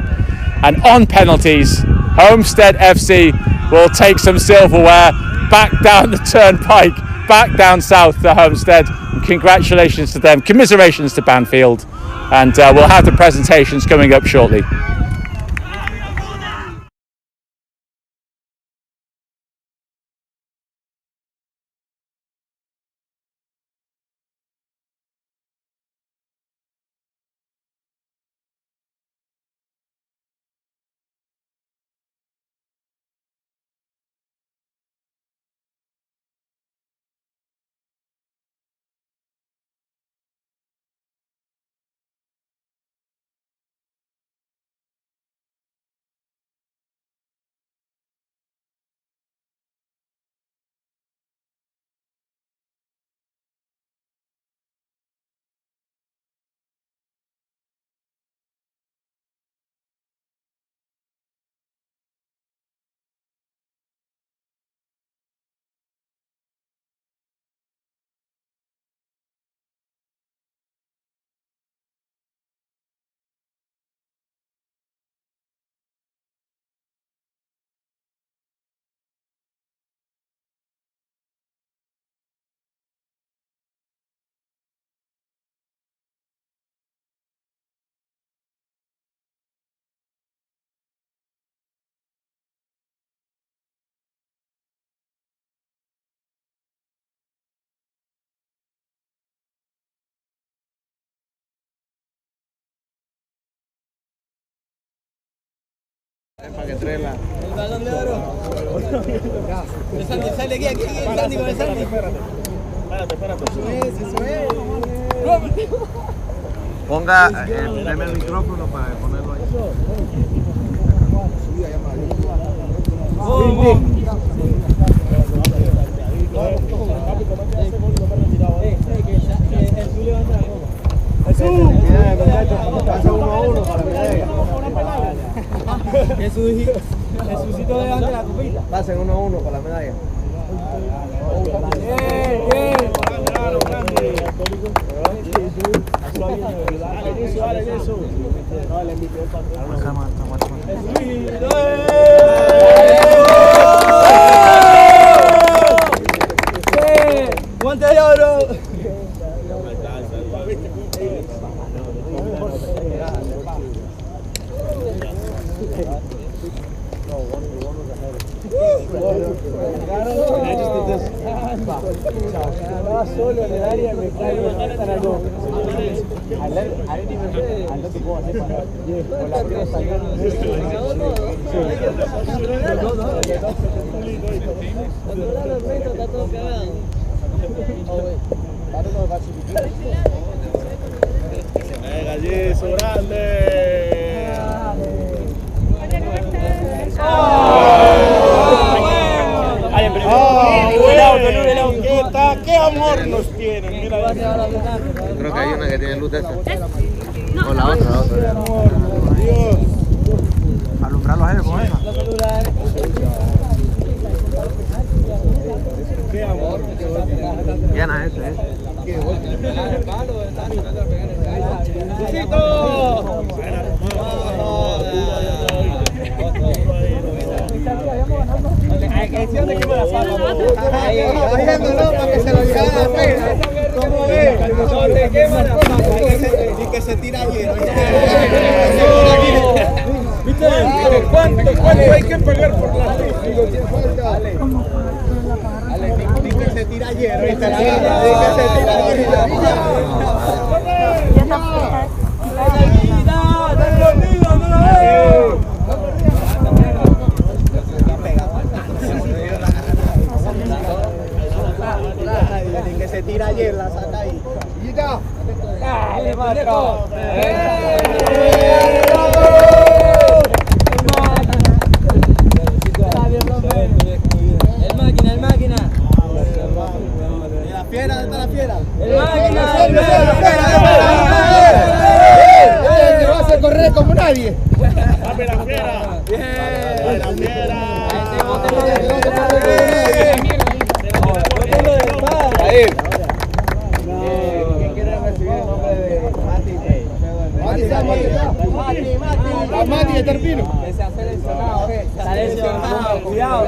and on penalties, Homestead FC will take some silverware back down the turnpike, back down south to Homestead. And congratulations to them, commiserations to Banfield, and we'll have the presentations coming up shortly. Para que entre la... El balón de oro. Sandy, sale aquí, Sandy con el Sandy. Espérate. Eso es. Ponga el micrófono para ponerlo ahí. Pasa 1-1 para medalla. Jesucito delante de la copita. Pasen 1-1 para la medalla. Claro, grande. ¡Guante de oro! Estaba solo en el área, me caigo hasta la luz. Al nivel que puedo hacer para con la tierra saliendo. Está todo cagado. Gallizo grande. ¿Qué amor nos tienen? Mira, creo que hay una que tiene luz de esa. O la otra. Dios. Alumbrarlos a ellos con esa. Qué amor. Llena ese, Y que se tira hielo. ¿Cuánto hay que pagar por la luz? Que se tira hielo. Que se tira que se tira ayer, la saca ahí. Dale, maestro. El máquina. La fiera, ¿dónde está la fiera? El máquina. Que vas a correr como nadie. Dame la fiera. Bien. La fiera. Ahí. ¿Quién quiere recibir el nombre de Mati? Mati de Terpino. Que se ha seleccionado. Está lesionado, cuidado.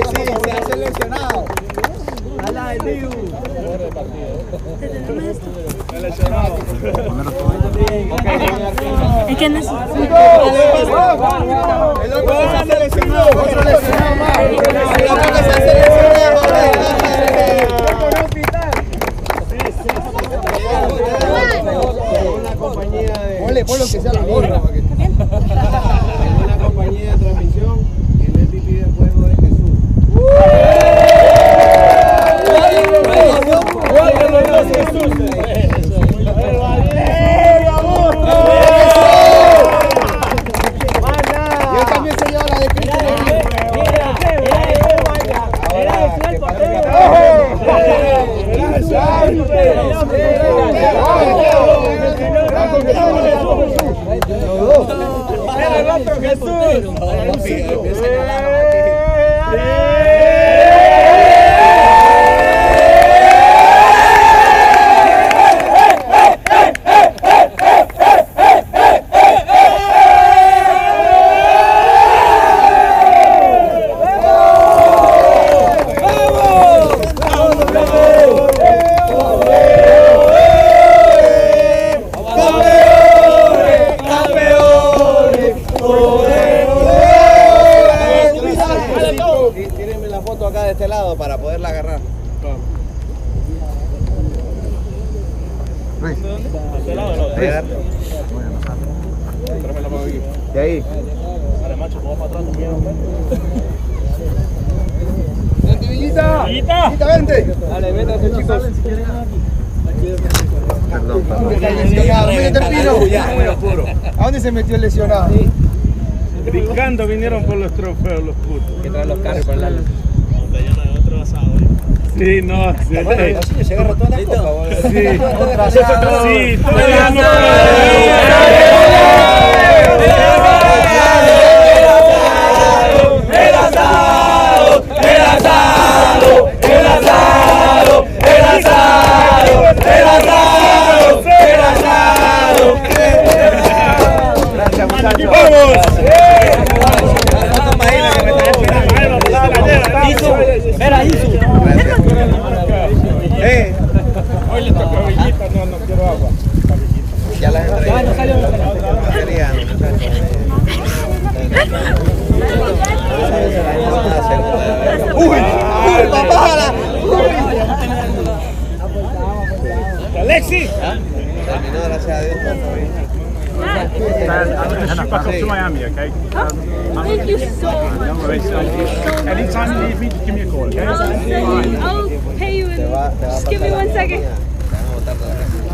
Sí, se ha seleccionado. Ala, el vivo. Seleccionado. Es que necesito. El otro se ha seleccionado. Otro lesionado más. El otro que se ha seleccionado. Una compañía de... Ponle lo que sea la gorra. En una compañía de transmisión, el MVP del juego es Jesús. Y él también se lleva la de Cristian. Era el otro Jesús. Tírenme la foto acá de este lado para poderla agarrar. Luis. ¿De este lado no? Tráeme la mano aquí. ¿Y ahí? Dale, macho, vamos para atrás también. Vente, Villita. ¡Villita! Vente. Dale, métanse, chicos. Perdón. Está lesionado. Medio Terpino. ¿A dónde se metió el lesionado? Brincando vinieron por los trofeos los putos. Que traen los carros para la luz. Donde ya no hay otro asado. Sí, no. Sí, Se agarró toda la copa. sí. Otro asado. Sí, todo El el mundo. Gracias, muchachos. ¡Vamos! Era Isu. Hoy le toca a Villita, no quiero agua. Ya las entregué. No salió. Querían, muchachos. ¡Uy, papá! Alexi. Terminó, gracias a Dios. Back up to Miami, okay? Thank you so much. Anytime you need me, just give me a call, okay? I'll pay you in. Just give me 1 second.